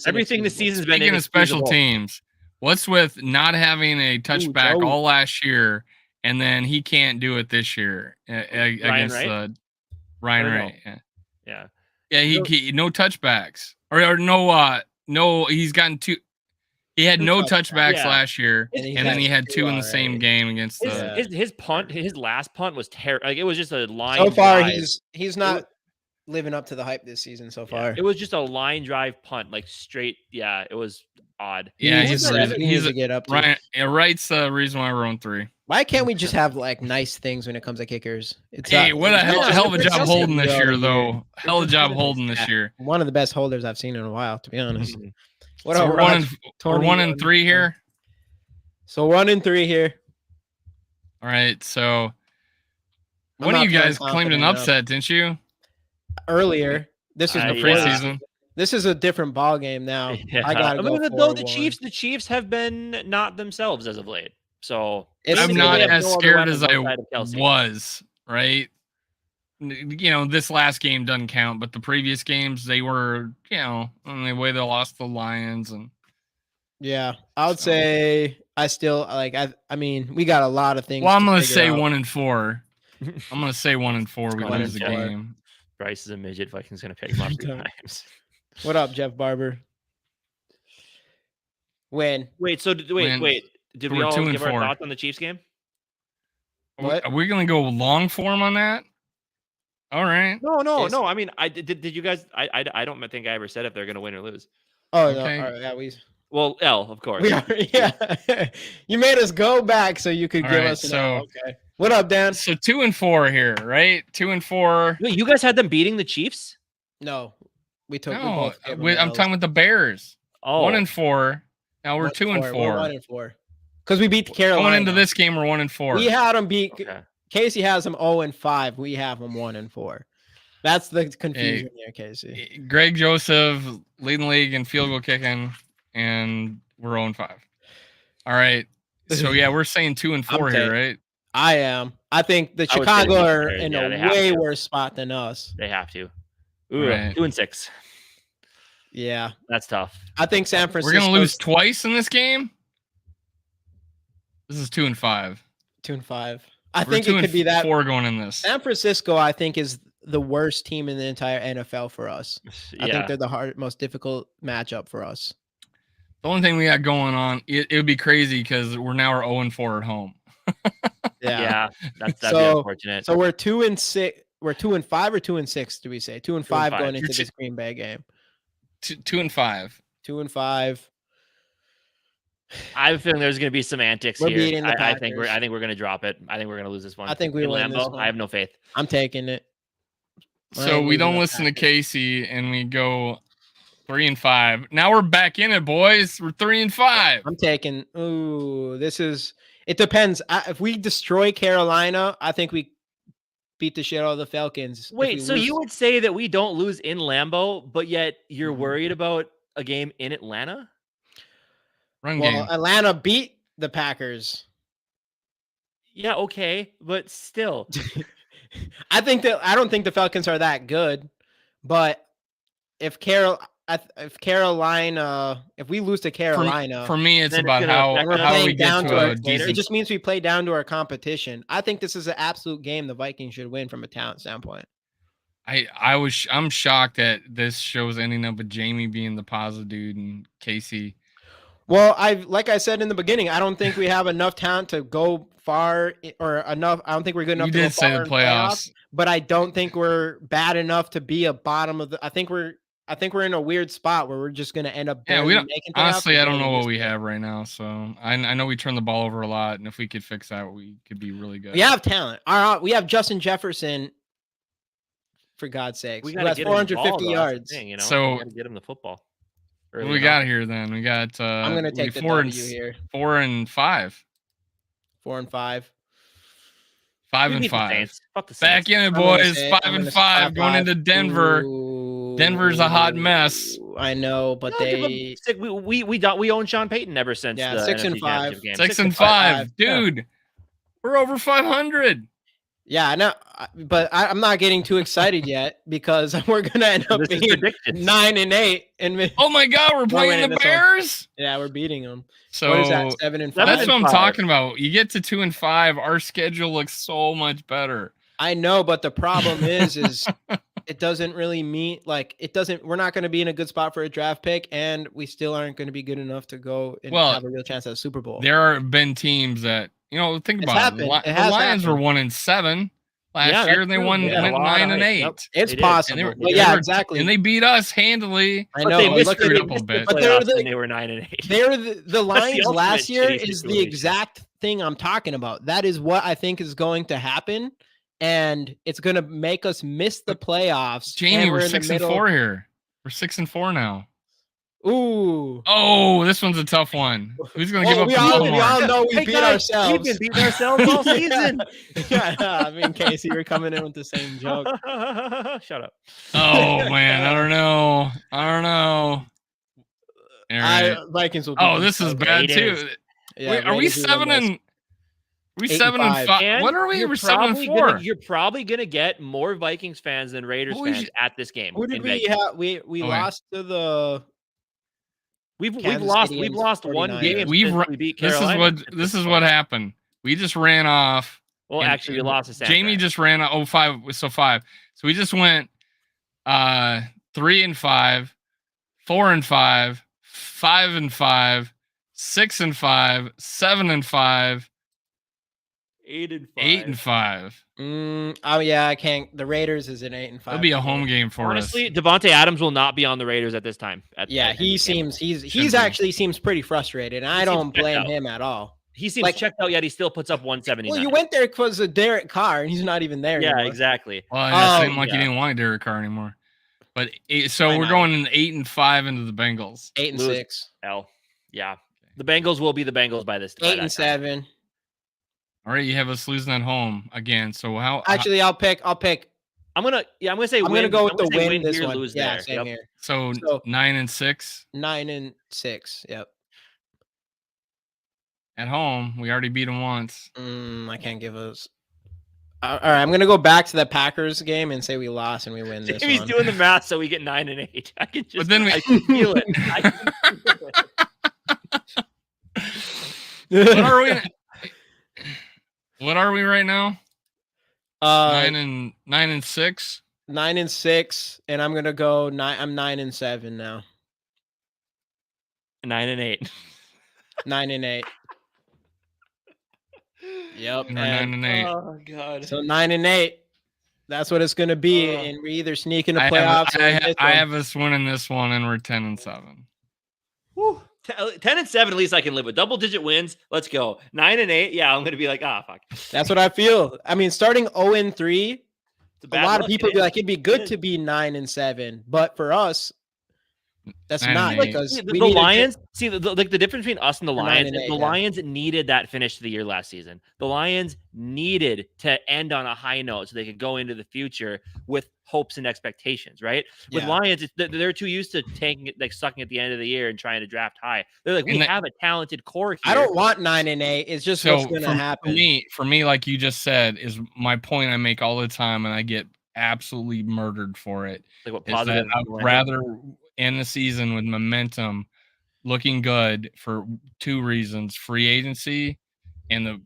Everything this season's been. Speaking of special teams, what's with not having a touchback all last year, and then he can't do it this year against Ryan Wright? Yeah. He no touchbacks or no. He's gotten two. He had no touchbacks last year, and then he had two in the same game against his punt. His last punt was terrible. Like it was just a line. So far, he's not living up to the hype this season. So far, it was just a line drive punt, like straight. Yeah, it was odd. Yeah, he's to get up. Ryan, Wright's the reason why we're on 3. Why can't we just have like nice things when it comes to kickers? What a hell of a job holding this year, though. Hell of a job holding this year. One of the best holders I've seen in a while, to be honest. We're 1-3 here. So 1-3 here. All right. So one of you guys claimed an upset, didn't you? Earlier. This is the preseason. This is a different ball game now. Yeah. I gotta go. The Chiefs have been not themselves as of late. So I'm not as scared as I was. Right. This last game doesn't count, but the previous games they were, in the way they lost the Lions and. Yeah, I would say I still like. I mean, we got a lot of things. Well, I'm gonna say 1-4. I'm gonna say 1-4. We lose the game. Bryce is a midget. Vikings gonna pick him up 3 times. What up, Jeff Barber? Win. Wait. Did we all give our thoughts on the Chiefs game? What? Are we gonna go long form on that? All right. No. I mean, did you guys? I don't think I ever said if they're going to win or lose. Oh okay. No! All right, yeah, Well, of course. We are. Yeah, you made us go back so you could give us. Okay. What up, Dan? So 2-4 here, right? 2-4. Wait, you guys had them beating the Chiefs? No, we took. No, I'm talking with the Bears. Oh, 1-4. Now we're 2-4. We're 1-4 because we beat Carolina. Going into this game, we're 1-4. We had them beat. Okay. Casey has them 0-5. We have them 1-4. That's the confusion here, Casey. Greg Joseph leading the league in field goal kicking, and we're 0-5. All right. So yeah, we're saying 2-4 here, right? I am. I think the Chicago are in a way worse spot than us. They have to. Ooh, right. 2-6. Yeah, that's tough. I think San Francisco. We're gonna lose twice in this game. This is 2-5. 2-5. I We're think it could be that. 4 going in this. San Francisco, I think, is the worst team in the entire NFL for us. I think they're the most difficult matchup for us. The only thing we got going on, it would be crazy because we're 0-4 at home. Yeah, that'd be unfortunate. So we're 2-6. We're 2-5 or 2-6. Do we say 2-5 going into this Green Bay game? 2-5. 2-5. I have a feeling there's going to be some antics We're here. beating the I think we're Packers. going to drop it. I think we're going to lose this one. I think we win this one. I have no faith. I'm taking it. So we don't listen to Casey and we go 3-5. Now we're back in it, boys. We're 3-5. I'm taking. Ooh, this is. It depends. If we destroy Carolina, I think we beat the shit out of the Falcons. Wait, so you would say that we don't lose in Lambeau, but yet you're worried about a game in Atlanta? Run game. Atlanta beat the Packers. Yeah, okay, but still. I don't think the Falcons are that good, but if we lose to Carolina, for me, it's about how we get to a decent. It just means we play down to our competition. I think this is an absolute game the Vikings should win from a talent standpoint. I'm shocked that this show's ending up with Jamie being the positive dude and Casey. Well, like I said in the beginning, I don't think we have enough talent to go far or enough. I don't think we're good enough to go far in the playoffs, but I don't think we're bad enough to be a bottom of the. I think we're in a weird spot where we're just going to end up. Yeah, we don't. Honestly, I don't know what we have right now. So I know we turn the ball over a lot, and if we could fix that, we could be really good. We have talent. We have Justin Jefferson. For God's sakes, we got 450 yards. Thing, so we got to get him the football. What we got here then? We got. I'm going to take the W here. 4-5. 4-5. 5-5. Fuck the Saints. Back in it, boys. 5-5 going into Denver. Ooh, Denver's a hot mess. I know, but we own Sean Payton ever since. Yeah, the 6-5. 6-5, dude. Yeah. We're over 500. Yeah, I know, but I'm not getting too excited yet because we're gonna end up being 9-8. And oh my God, we're playing the Bears. Yeah, we're beating them. So what is that? 7-5. That's what I'm talking about. You get to 2-5, our schedule looks so much better. I know, but the problem is it doesn't really mean we're not going to be in a good spot for a draft pick, and we still aren't going to be good enough to go and have a real chance at a Super Bowl. There have been teams that. Think about it. The Lions were 1-7 last year, and they went 9-8. Yep. It's possible. Exactly. And they beat us handily. I know. They screwed up a bit. But they were 9-8. They're the Lions last year is the exact thing I'm talking about. That is what I think is going to happen, and it's going to make us miss the playoffs. Jamie, we're 6-4 here. We're 6-4 now. Ooh. Oh, this one's a tough one. Who's going to give up we all know we beat ourselves. We've been beating ourselves all season. I mean, Casey, you're coming in with the same joke. Shut up. Oh, man. I don't know. Right. Vikings will be this is bad, too. Yeah, wait, are we 7-5? What are we? We're 7-4. You're probably going to get more Vikings fans than Raiders fans at this game. Who did we have? We lost to the... We've lost one game. We beat Carolina. This is what happened. We just ran off. Well, actually, we lost to San Jamie just ran off 5. So 5. So we just went 3-5, 4-5, 5-5, 6-5, 7-5, 8-5. Yeah, I can't. The Raiders is an 8-5. It'll be a home game for us. Honestly, Devontae Adams will not be on the Raiders at this time. He's actually seems pretty frustrated, and I don't blame him at all. He seems checked out, yet he still puts up 179. Well, you went there because of Derek Carr, and he's not even there anymore. Yeah, exactly. Well, it seemed like you didn't want Derek Carr anymore. But we're going in 8-5 into the Bengals. 8-6. Yeah, the Bengals will be the Bengals by this time. 8-7. All right, you have us losing at home again. So how? Actually, I'll pick. I'm gonna say. I'm gonna go with the win this one. Lose yeah, there. same here. So 9-6. 9-6. Yep. At home, we already beat them once. I can't give us. All right, I'm gonna go back to the Packers game and say we lost and we win this one. He's doing the math, so we get 9-8. I can just. But then I can feel it. What are we? What are we right now? 9 and 6. 9 and 6, and I'm gonna go 9. I'm 9 and 7 now. 9 and 8. 9 and 8. Yep. And we're 9 and 8. Oh God. So 9 and 8. That's what it's gonna be, and we either sneak in the playoffs. I have us winning this one, and we're 10 and 7. Woo. 10 and 7, at least I can live with. Double-digit wins. Let's go. 9 and 8. Yeah, I'm gonna be like, fuck. That's what I feel. I mean, starting 0 and 3, a lot of people be like, it'd be good to be 9 and 7, but for us, that's not because the Lions. See, the difference between us and the Lions. The Lions needed that finish to the year last season. The Lions needed to end on a high note so they could go into the future with hopes and expectations. Right? With Lions, they're too used to taking it, like sucking at the end of the year and trying to draft high. They're like, we have a talented core here. I don't want 9 and 8. It's just what's going to happen. For me, like you just said, is my point I make all the time, and I get absolutely murdered for it. Like what positive? I'd rather end the season with momentum, looking good for two reasons: free agency and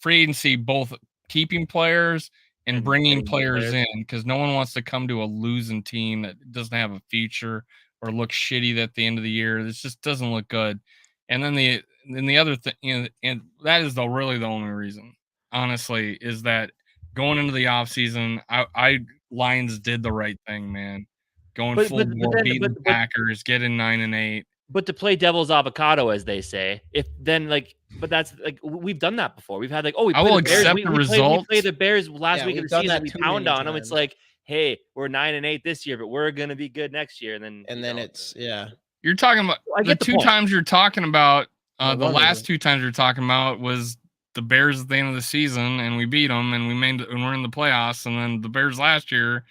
free agency, both keeping players and bringing players in, because no one wants to come to a losing team that doesn't have a future or look shitty at the end of the year. This just doesn't look good. And then the other thing, and that is really the only reason, honestly, is that going into the offseason, Lions did the right thing, man. Going full bore, beating the Packers, getting 9 and 8. But to play devil's avocado, as they say, but that's like we've done that before. We've had like, we play the Bears. We play the Bears last week of the season. We pound on them. It's like, hey, we're 9 and 8 this year, but we're gonna be good next year. And then it's You're talking about the two times you're talking about. The last 2 times you're talking about was the Bears at the end of the season, and we beat them, and we're in the playoffs, and then the Bears last year.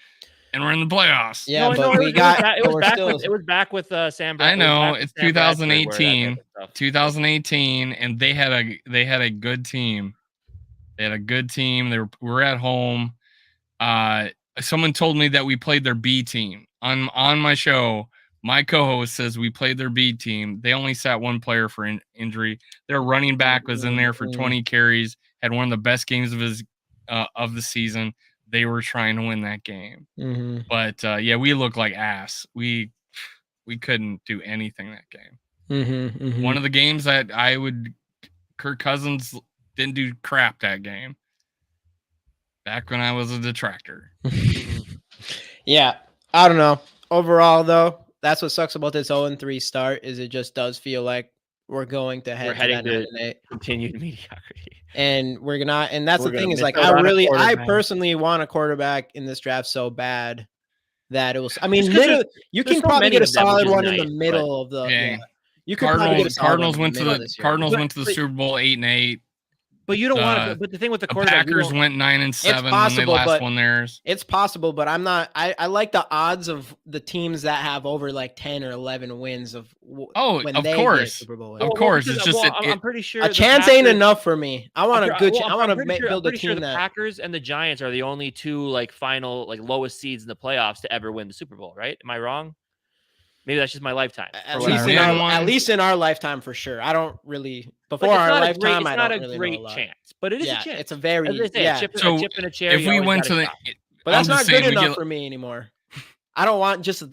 And we're in the playoffs. Yeah, it was back with Sam Bradford. I know it's 2018, and they had a good team. They had a good team. We were at home. Someone told me that we played their B team on my show. My co-host says we played their B team. They only sat one player for injury. Their running back was in there for 20 carries. Had one of the best games of the season. They were trying to win that game. Mm-hmm. But we look like ass. We couldn't do anything that game. Mm-hmm, mm-hmm. One of the games that Kirk Cousins didn't do crap that game. Back when I was a detractor. Yeah, I don't know. Overall, though, that's what sucks about this 0-3 start is it just does feel like we're going to head to that 9-8. Continued mediocrity. And that's the thing is like I personally want a quarterback in this draft so bad that it was. I mean, you can probably get a solid one in the middle of the. Yeah. You could probably get a solid Cardinals went to the Super Bowl 8-8. But you don't want to. But the thing with the quarterback, Packers went 9 and 7 when they last won theirs. It's possible, but I'm not. I like the odds of the teams that have over like 10 or 11 wins of. When of they course, get Super Bowl wins. Of course. It's just I'm pretty sure a chance ain't enough for me. I want a good. I want to build a team that. The Packers and the Giants are the only two like final like lowest seeds in the playoffs to ever win the Super Bowl. Right? Am I wrong? Maybe that's just my lifetime. At least in our lifetime, for sure. I don't really before our lifetime. It's not a great chance, but it is a chance. It's a very chip in a chair. If we went to the, but that's not good enough for me anymore. I don't want just a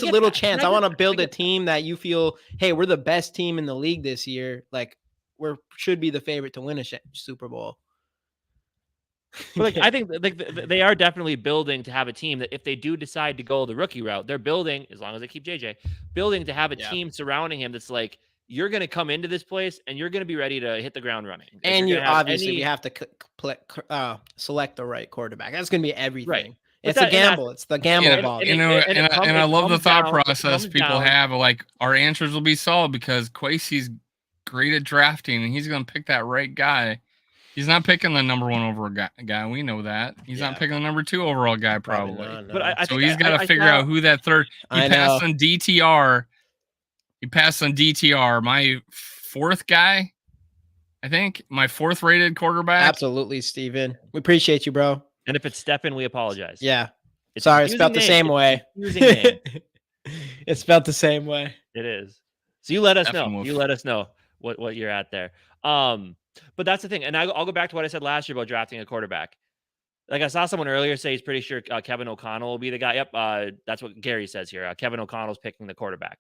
little chance. I want to build a team that you feel, hey, we're the best team in the league this year. Like should be the favorite to win a Super Bowl. But I think they are definitely building to have a team that if they do decide to go the rookie route, they're building, as long as they keep JJ, building to have a team surrounding him that's like, you're going to come into this place and you're going to be ready to hit the ground running. And you have to select the right quarterback. That's going to be everything. Right. It's a gamble. It's the gamble ball. And I love the thought process people have. Like, our answers will be solid because Kwesi's great at drafting and he's going to pick that right guy. He's not picking the number 1 overall guy. We know that. He's not picking the number 2 overall guy, probably. No. But so he's got to figure out who that third. He passed on DTR. My 4th guy, I think. My 4th rated quarterback. Absolutely, Steven. We appreciate you, bro. And if it's Steppen, we apologize. Yeah. Sorry, it's spelled the same way. It's spelled the same way. It is. So you let us know. You let us know what you're at there. But that's the thing. And I'll go back to what I said last year about drafting a quarterback. Like I saw someone earlier say he's pretty sure Kevin O'Connell will be the guy. Yep. That's what Gary says here. Kevin O'Connell's picking the quarterback.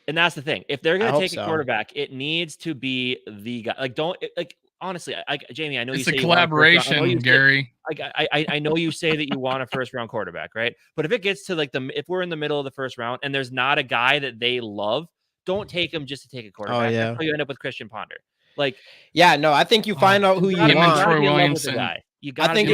And that's the thing. If they're going to take a quarterback, it needs to be the guy. Like, honestly, Jamie, I know it's you say a collaboration, Gary. I know you say that you want a first round quarterback, right? But if it gets to if we're in the middle of the first round and there's not a guy that they love, don't take him just to take a quarterback. That's how you end up with Christian Ponder. Like, yeah, no, I think you find out who you want. Troy Williamson. I think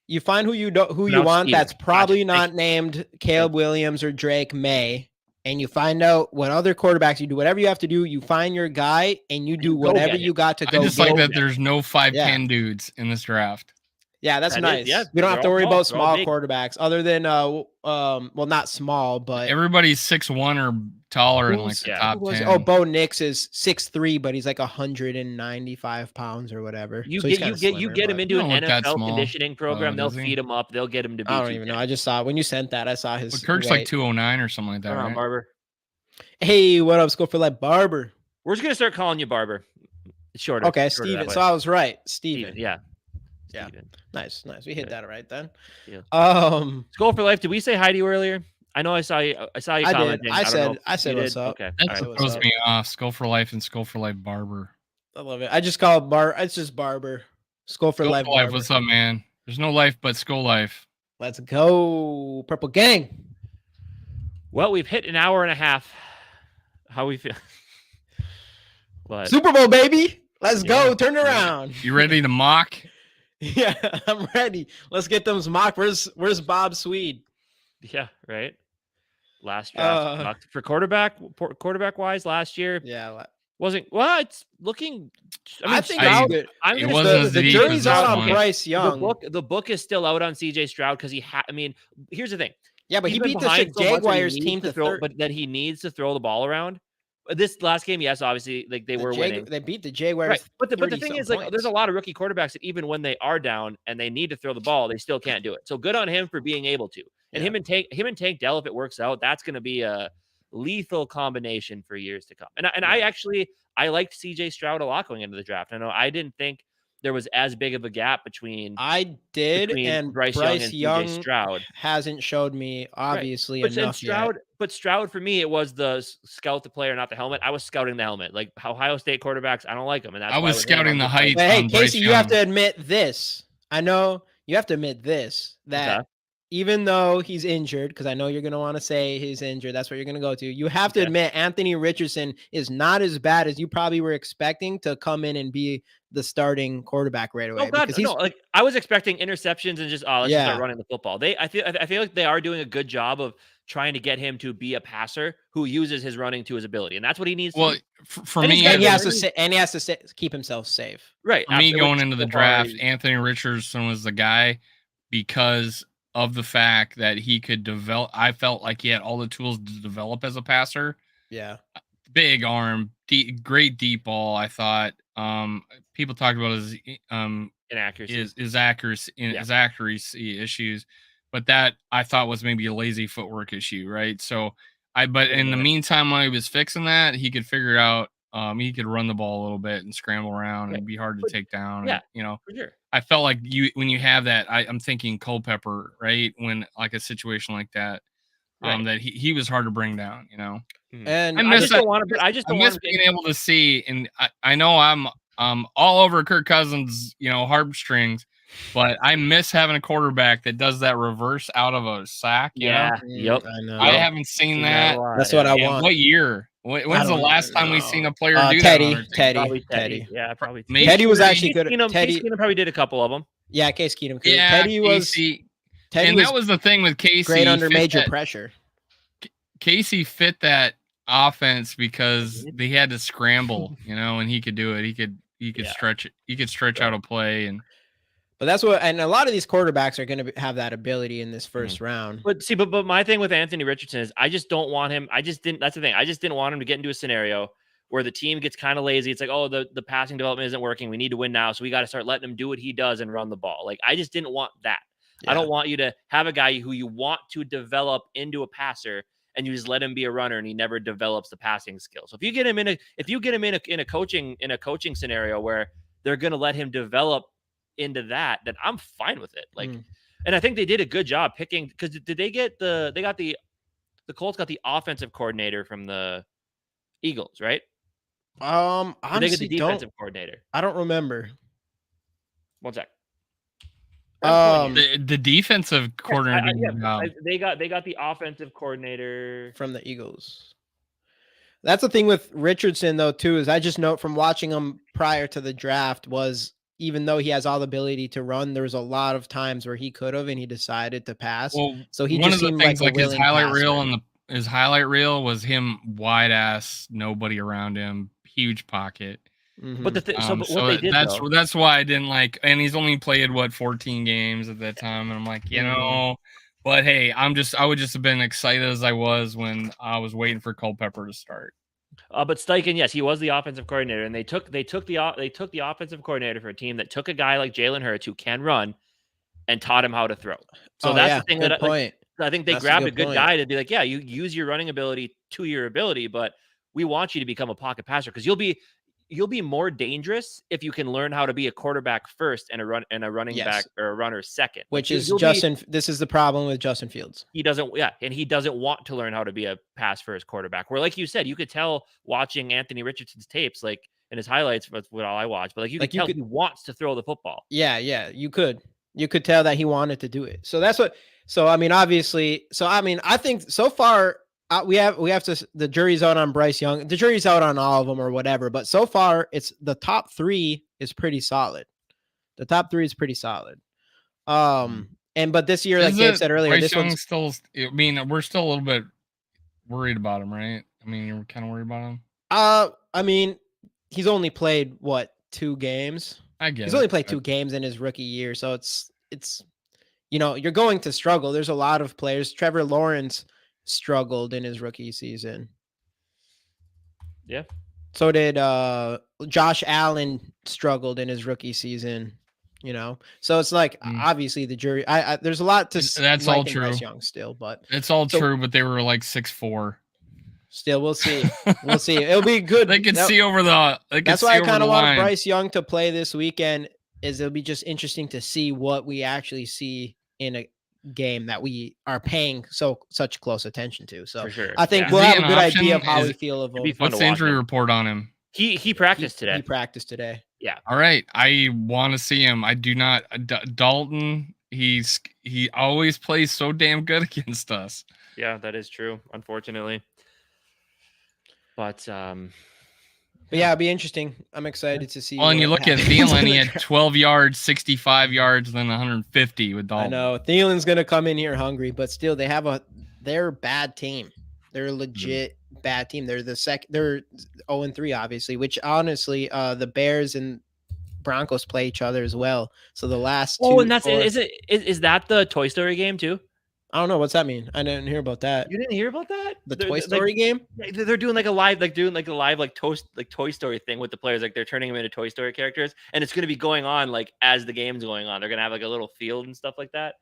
you find who you want. That's probably not named Caleb Williams or Drake May. And you find out what other quarterbacks you do, whatever you have to do. You find your guy and you do whatever you got to go. I just like that there's no 5'10" dudes in this draft. Yeah, that's nice. We don't have to worry about small quarterbacks other than, well, not small, but everybody's 6'1" or taller in like the top 10. Oh, Bo Nix is 6'3", but he's like 195 pounds or whatever. You get him into an NFL conditioning program. They'll feed him up. They'll get him to be. I don't even know. I just saw when you sent that. I saw his. But Kirk's like 209 or something like that. Right? Barber. Hey, what up? Skol for Life, Barber. We're just gonna start calling you Barber. It's shorter. Okay, Steven. So I was right, Steven. Yeah. Steven. Nice. We hit that right then. Yeah. Skol for Life. Did we say hi to you earlier? I know I saw you. I saw you commenting. I said what's up. Okay. That throws me off. Skol for Life and Skol for Life Barber. I love it. I just call it It's just Barber. Skol for Life. Barber. What's up, man? There's no life but Skol Life. Let's go, Purple Gang. Well, we've hit an hour and a half. How we feel? But Super Bowl, baby. Let's go. Turn around. You ready to mock? Yeah, I'm ready. Let's get them mock. Where's Bob Swede? Yeah, right. Last draft for quarterback wise last year. Yeah, wasn't well. It's looking. I think the jury's out on Bryce Young. The book is still out on CJ Stroud because here's the thing. Yeah, but he beat the Jaguars team to throw, but then he needs to throw the ball around. This last game, yes, obviously, like they were winning. They beat the Jaguars. Right. But the thing is, like, there's a lot of rookie quarterbacks that even when they are down and they need to throw the ball, they still can't do it. So good on him for being able to. And him and Tank Dell, if it works out, that's going to be a lethal combination for years to come. And I liked CJ Stroud a lot going into the draft. I know I didn't think there was as big of a gap between Bryce Young Stroud hasn't showed me obviously enough yet. But Stroud for me, it was the scout the player, not the helmet. I was scouting the helmet. Like Ohio State quarterbacks, I don't like them, and that's I was scouting the height. But hey, Casey, you have to admit this. I know you have to admit this that even though he's injured, because I know you're going to want to say he's injured, that's what you're going to go to. You have to admit Anthony Richardson is not as bad as you probably were expecting to come in and be the starting quarterback right away. Oh God, no! Like I was expecting interceptions and just let's just start running the football. I feel like they are doing a good job of trying to get him to be a passer who uses his running to his ability, and that's what he needs. Well, to do. For me, he has to keep himself safe. Right. For me, going into the draft, Anthony Richardson was the guy because of the fact that he could develop. I felt like he had all the tools to develop as a passer. Yeah. Big arm, great deep ball. I thought people talked about his inaccuracy, his accuracy issues, but that I thought was maybe a lazy footwork issue, right? So but in the meantime, while he was fixing that, he could figure out he could run the ball a little bit and scramble around and be hard to take down. Yeah, and, for sure. I felt like when you have that, I'm thinking Culpepper, right? When like a situation like that, that he was hard to bring down, And I just don't want being able to see, and I know I'm all over Kirk Cousins, heartstrings, but I miss having a quarterback that does that reverse out of a sack. Yep. I know. I haven't seen that. That's what I want. What year? When's the last time we've seen a player do that? Teddy. Yeah, probably. Teddy was actually good. Case Keenum probably did a couple of them. Yeah, Case Keenum. Yeah, Teddy was. That was the thing with Casey. Great under major pressure. Casey fit that offense because they had to scramble, and he could do it. He could stretch it. He could stretch out a play, but that's what. And a lot of these quarterbacks are going to have that ability in this first round. But see, but my thing with Anthony Richardson is I just don't want him. That's the thing. I just didn't want him to get into a scenario where the team gets kind of lazy. It's like, oh, the passing development isn't working. We need to win now, so we got to start letting him do what he does and run the ball. Like I just didn't want that. Yeah. I don't want you to have a guy who you want to develop into a passer and you just let him be a runner and he never develops the passing skill. So if you get him in a coaching scenario where they're going to let him develop into that, then I'm fine with it. Like, and I think they did a good job picking, because did they get the Colts got the offensive coordinator from the Eagles, right? Honestly, they get the defensive coordinator. I don't remember. One sec. The defensive coordinator. They got the offensive coordinator from the Eagles. That's the thing with Richardson, though, too, is I just note from watching him prior to the draft was, even though he has all the ability to run, there was a lot of times where he could have and he decided to pass. Well, so he one just of the seemed things like his highlight reel his highlight reel was him wide ass, nobody around him, huge pocket. But that's why I didn't like, and he's only played 14 games at that time, and I'm like, but hey, I would just have been excited as I was when I was waiting for Culpepper to start. But Steichen, yes, he was the offensive coordinator, and they took the offensive coordinator for a team that took a guy like Jalen Hurts who can run and taught him how to throw. So that's the thing that I think they grabbed a good guy to be like, yeah, you use your running ability to your ability, but we want you to become a pocket passer, because you'll be more dangerous if you can learn how to be a quarterback first and a running back or a runner second. Which is Justin. This is the problem with Justin Fields. He doesn't want to learn how to be a pass first quarterback. Where, like you said, you could tell watching Anthony Richardson's tapes, like in his highlights, that's what all I watch. But you could tell he wants to throw the football. Yeah, you could tell that he wanted to do it. So that's what. So I mean, obviously. So I mean, I think so far. We have to, the jury's out on Bryce Young. The jury's out on all of them or whatever, but so far it's the top 3 is pretty solid. The top 3 is pretty solid. But this year, like Dave said earlier, Bryce this Young one's still, I mean, we're still a little bit worried about him, right? I mean, you're kind of worried about him. I mean, he's only played 2 games. I guess he's only played 2 games in his rookie year, so it's you're going to struggle. There's a lot of players. Trevor Lawrence struggled in his rookie season. Yeah. So did Josh Allen struggled in his rookie season, So it's like obviously the jury. There's a lot to. That's all true. Bryce Young still, but it's all true. But they were 6'4". Still, we'll see. We'll see. It'll be good. They can see over the. That's why I kind of want Bryce Young to play this weekend. It'll be just interesting to see what we actually see in a game that we are paying such close attention to. So for sure. I think we'll have a good idea of how we feel of him. What's the injury report on him? He practiced today. He practiced today. Yeah. All right. I want to see him. I do not. Dalton. He always plays so damn good against us. Yeah, that is true. Unfortunately. But yeah, it'll be interesting. I'm excited to see. Well, and you look at Thielen, he had 12 yards, 65 yards, then 150 with Dalton. I know Thielen's gonna come in here hungry, but still, they're a bad team. They're a legit bad team. They're they're 0-3, obviously. Which honestly, the Bears and Broncos play each other as well. So the last. And that's is that the Toy Story game too? I don't know. What's that mean? I didn't hear about that. You didn't hear about that? The Toy Story game? They're doing a live Toy Story thing with the players. They're turning them into Toy Story characters, and it's going to be going on as the game's going on. They're going to have a little field and stuff like that.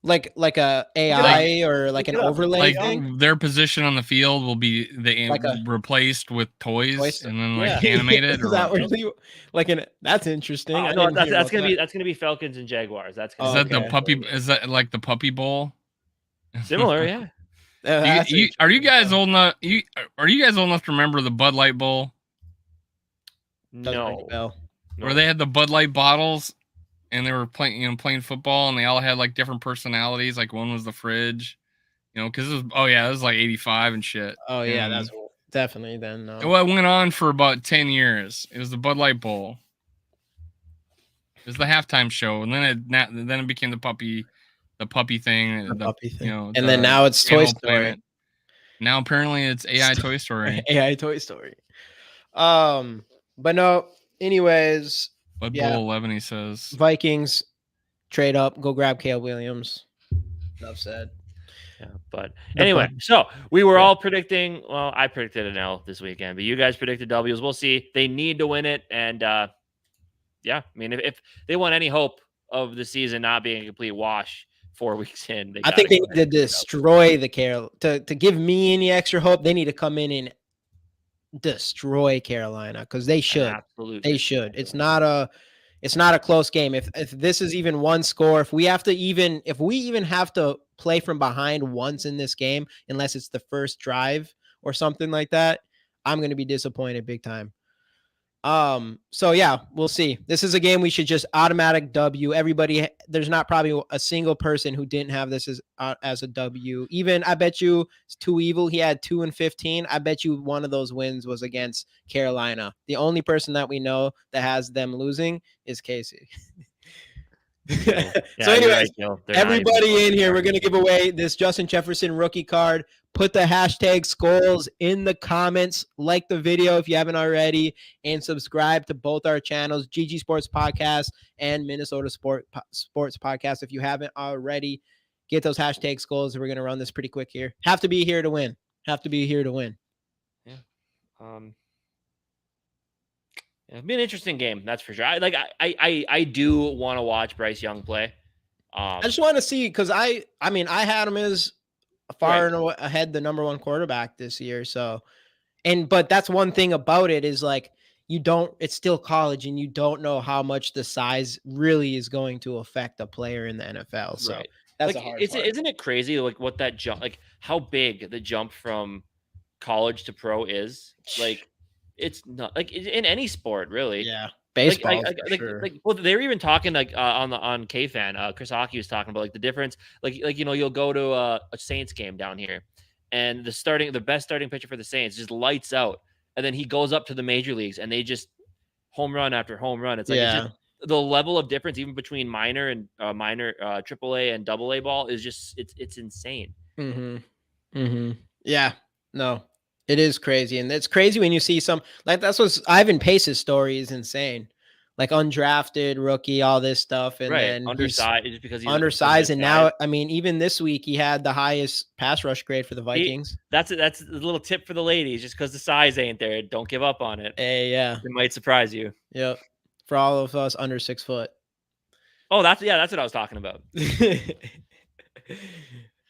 Like a AI or an overlay thing? Their position on the field will be replaced with toys and then animated. Is that really that's interesting. No, that's gonna be Falcons and Jaguars. The puppy? Is that like the Puppy Bowl? Similar, yeah. Are you guys old enough? Are you guys old enough to remember the Bud Light Bowl? No. Where they had the Bud Light bottles, and they were playing football, and they all had different personalities. Like one was the fridge, because it was 85 and shit. Oh yeah, that's definitely then. Well, it went on for about 10 years. It was the Bud Light Bowl. It was the halftime show, and then it became the puppy thing. And then now it's Toy Story. Planet. Now apparently it's AI Toy Story. AI Toy Story. But no. Anyways. Bud Bowl 11, he says. Vikings trade up, go grab Caleb Williams. Enough said. Yeah, but anyway, so we were all predicting. Well, I predicted an L this weekend, but you guys predicted W's. We'll see. They need to win it, and yeah, I mean, if they want any hope of the season not being a complete wash, 4 weeks in. I think they need to destroy the to give me any extra hope. They need to come in and destroy Carolina because they should. They should. It's not a close game. If this is even one score, if we even have to play from behind once in this game, unless it's the first drive or something like that, I'm going to be disappointed big time. So yeah, we'll see. This is a game we should just automatic W. Everybody, there's not probably a single person who didn't have this as a W. Even I bet you it's Too Evil. He had 2 and 15. I bet you one of those wins was against Carolina. The only person that we know that has them losing is Casey. Yeah, so anyways, right, everybody in here, we're going to give away this Justin Jefferson rookie card. Put the hashtag Skols in the comments, like the video if you haven't already, and subscribe to both our channels, GG Sports Podcast and Minnesota Sports Podcast. If you haven't already, get those hashtag Skols. We're going to run this pretty quick here. Have to be here to win. Yeah. It'll be an interesting game, that's for sure. I do want to watch Bryce Young play. I just want to see because I had him as far and ahead the number 1 quarterback this year. So, but that's one thing about it is like it's still college and you don't know how much the size really is going to affect a player in the NFL. So that's a hard part. Isn't it crazy like what that jump, like how big the jump from college to pro is? Like it's not like in any sport really. Yeah. Baseball, well, they were even talking like on K-Fan. Chris Hockey was talking about like the difference. Like you'll go to a Saints game down here, and the best starting pitcher for the Saints just lights out, and then he goes up to the major leagues, and they just home run after home run. It's like it's just, the level of difference even between minor and AAA and AA ball is just it's insane. Yeah, no. It is crazy. And it's crazy when you see some like that's what Ivan Pace's story is insane. Like undrafted rookie, all this stuff. And then undersized just because he's undersized. And now, I mean, even this week he had the highest pass rush grade for the Vikings. That's a little tip for the ladies, just because the size ain't there. Don't give up on it. Hey, yeah. It might surprise you. Yep. For all of us under 6 foot. Oh, that's what I was talking about.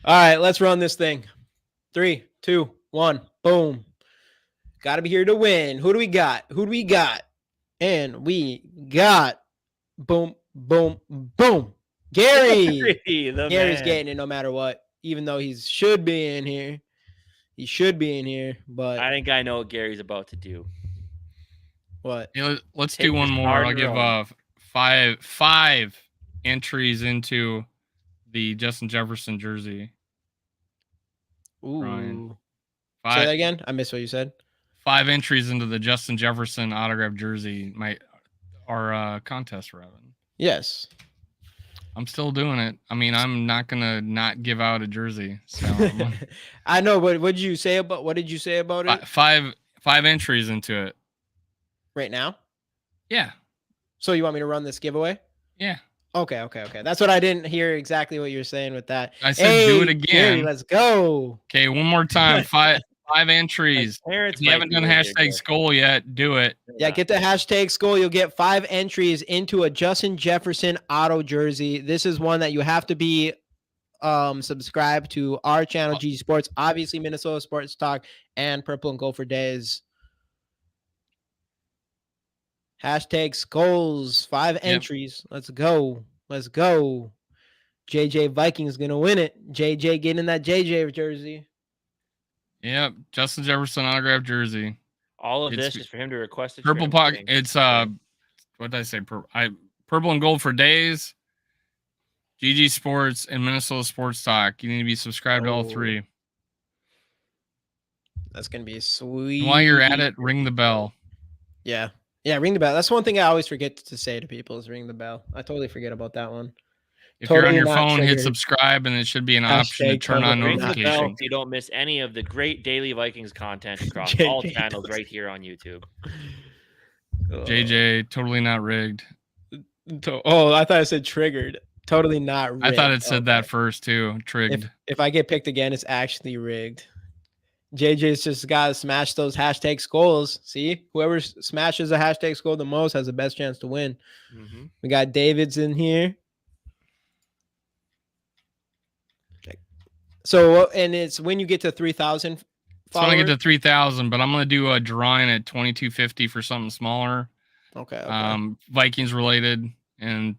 All right, let's run this thing. 3, 2, 1, boom. Got to be here to win. Who do we got? And we got boom, boom, boom. Gary. Gary's getting it no matter what, even though he should be in here. He should be in here, but I think I know what Gary's about to do. What? Yeah, let's do one more. I'll give five entries into the Justin Jefferson jersey. Ooh. Ryan. Say that again? I missed what you said. 5 entries into the Justin Jefferson autograph jersey, our contest, Robin. Yes. I'm still doing it. I mean, I'm not gonna not give out a jersey. So I know, but what did you say about it? Five entries into it. Right now? Yeah. So you want me to run this giveaway? Yeah. Okay. That's what I didn't hear exactly what you're saying with that. I said do it again. Gary, let's go. Okay, one more time. Five entries. If you haven't done hashtag Skol yet, do it. Yeah, get the hashtag Skol. You'll get 5 entries into a Justin Jefferson auto jersey. This is one that you have to be subscribed to our channel, GG Sports, obviously Minnesota Sports Talk, and Purple and Gold for Days. Hashtag Skols, 5 entries. Let's go. JJ Vikings gonna win it. JJ getting that JJ jersey. Yep, Justin Jefferson autograph jersey. All of this is for him to request a purple puck. It's what did I say? Purple and Gold for Days, GG Sports, and Minnesota Sports Talk. You need to be subscribed to all 3. That's gonna be sweet. And while you're at it, ring the bell. Yeah, ring the bell. That's one thing I always forget to say to people is ring the bell. I totally forget about that one. If you're on your phone, hit subscribe, and it should be an option to turn on notifications. You don't miss any of the great daily Vikings content across all channels right here on YouTube. JJ, totally not rigged. Oh, I thought I said triggered. Totally not rigged. I thought it said that first too. Trigged. If I get picked again, it's actually rigged. JJ's just got to smash those hashtag Skols. See, whoever smashes a hashtag Skol the most has the best chance to win. We got David's in here. So, and it's when you get to 3,000 So when I followers? get to 3,000, but I'm going to do a drawing at 2,250 for something smaller. Okay. Vikings related. And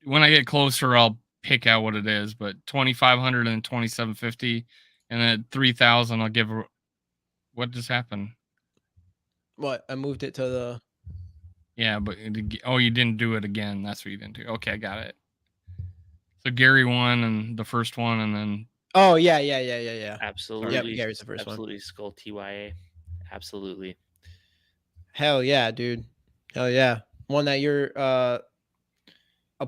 when I get closer, I'll pick out what it is, but 2,500 and 2,750. And then at 3,000, I'll give what just happened? What? I moved it to the. Yeah, but you didn't do it again. That's what you didn't do. Okay, I got it. So Gary won and the first one, and then. Oh yeah. Absolutely. Yep, Gary's the first one. Absolutely, Skol TYA. Absolutely. Hell yeah, dude. Hell yeah. One that you're a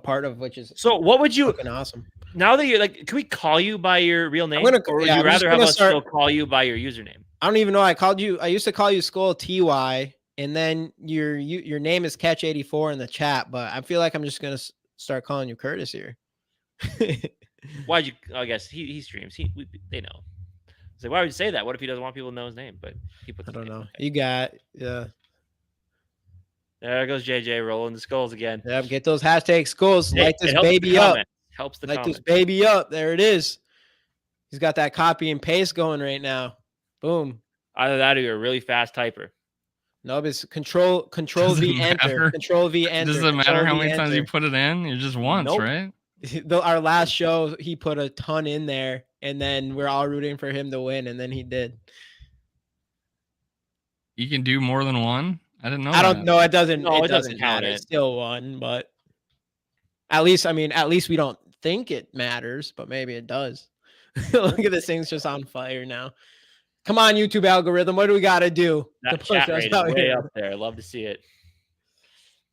part of, which is so. What would you? Fucking awesome. Now that you're like, can we call you by your real name, or would you I'm rather have us still call you by your username? I don't even know. I used to call you Skol TY, and then your name is Catch84 in the chat, but I feel like I'm just gonna start calling you Curtis here. Why'd you? I guess he streams. They know. It's like, why would you say that? What if he doesn't want people to know his name? But he puts. I don't know. Okay. You got yeah. There goes JJ rolling the skulls again. Yep, get those hashtag skulls. Light this baby up. Helps the light this baby up. There it is. He's got that copy and paste going right now. Boom. Either that or you're a really fast typer. No, it's control V enter. Control V enter. Does it matter how many times you put it in? You're just once, right? Our last show, he put a ton in there, and then we're all rooting for him to win, and then he did. You can do more than one? I didn't know. I don't know. It doesn't. No, it doesn't count. It's still one, but at least we don't think it matters, but maybe it does. Look at this thing's just on fire now. Come on, YouTube algorithm. What do we got to do? That chat rate is way up there. I love to see it.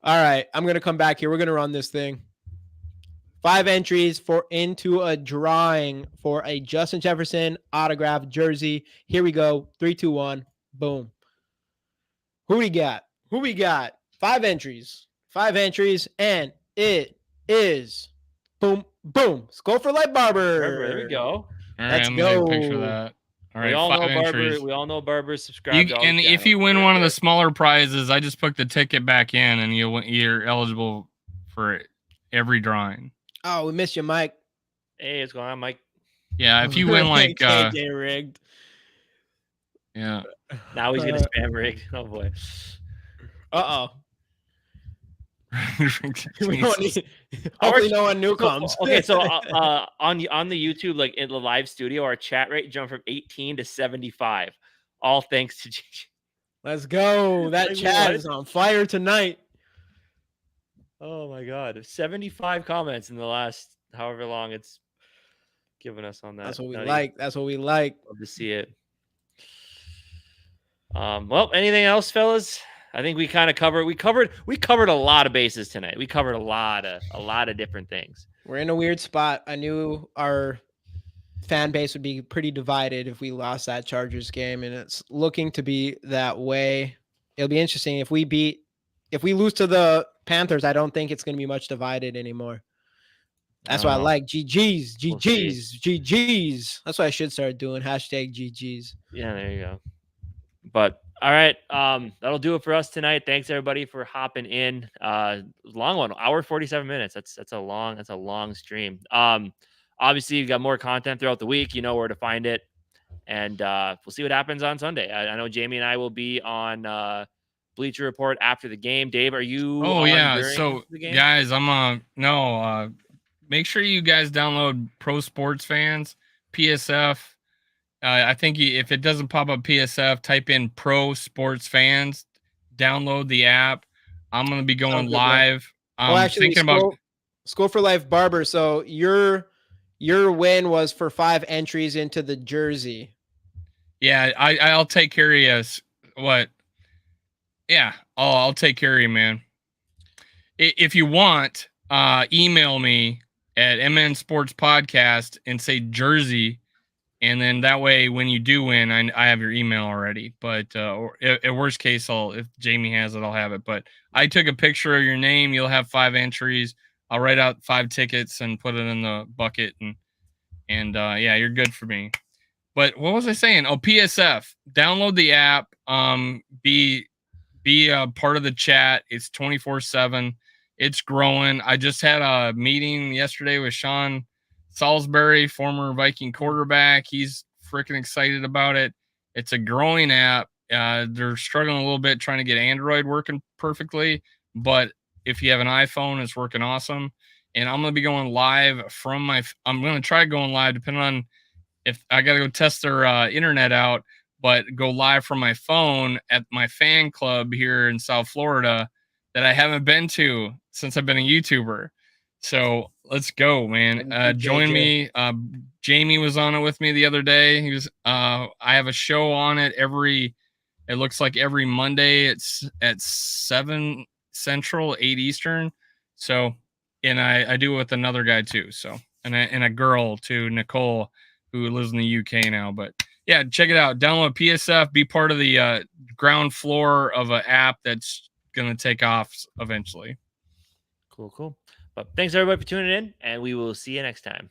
All right, I'm gonna come back here. We're gonna run this thing. 5 entries into a drawing for a Justin Jefferson autographed jersey. Here we go. 3, 2, 1. Boom. Who we got? 5 entries. 5 entries, and it is boom, boom. Skol for Life Barber. There we go. All right, Let's go. Picture that. All right, we all know Barber. Subscribe. And if you win one of the smaller prizes, I just put the ticket back in, and you're eligible for every drawing. Oh, we missed you, Mike. Hey, what's going on, Mike? Yeah, if you win like KJ rigged. Yeah. Now he's gonna spam rigged. Oh boy. Hopefully no one new comes. Okay, so on the YouTube, like in the live studio, our chat rate jumped from 18 to 75. All thanks to JJ. Let's go. That chat is on fire tonight. Oh my god. 75 comments in the last however long it's given us on that. That's what we like. That's what we like. Love to see it. Well, anything else, fellas? I think we kind of covered a lot of bases tonight. We covered a lot of different things. We're in a weird spot. I knew our fan base would be pretty divided if we lost that Chargers game, and it's looking to be that way. It'll be interesting if we lose to the Panthers. I don't think it's going to be much divided anymore. That's why I like GGs. That's what I should start doing. Hashtag GGs. Yeah, there you go. But all right, that'll do it for us tonight. Thanks everybody for hopping in. Long one, hour 47 minutes. That's a long stream. Obviously you've got more content throughout the week. You know where to find it, and we'll see what happens on Sunday. I know Jamie and I will be on Bleacher Report after the game. Dave, are you? Oh yeah. So guys, make sure you guys download Pro Sports Fans PSF. I think if it doesn't pop up PSF, type in Pro Sports Fans, download the app. I'm going to be going live. Actually, thinking about Skol for Life Barber. So your win was for 5 entries into the jersey. Yeah, I'll take care of you. What? Yeah, I'll take care of you, man. If you want, email me at mnsportspodcast and say jersey. And then that way, when you do win, I have your email already. But at worst case, if Jamie has it, I'll have it. But I took a picture of your name. You'll have 5 entries. I'll write out 5 tickets and put it in the bucket. And yeah, you're good for me. But what was I saying? Oh, PSF. Download the app. Be a part of the chat. It's 24/7. It's growing. I just had a meeting yesterday with Sean Salisbury, former Viking quarterback. He's freaking excited about it. It's a growing app. They're struggling a little bit trying to get Android working perfectly, but if you have an iPhone, it's working awesome. And I'm going to be going live from I'm going to try going live depending on if I got to go test their internet out, but go live from my phone at my fan club here in South Florida that I haven't been to since I've been a YouTuber. So let's go, man. Join me. Jamie was on it with me the other day. He was, I have a show on it it looks like every Monday. It's at 7 Central, 8 Eastern. So, and I do it with another guy too. So, and a girl too, Nicole, who lives in the UK now. But yeah, check it out. Download PSF. Be part of the ground floor of an app that's going to take off eventually. Cool. But thanks everybody for tuning in, and we will see you next time.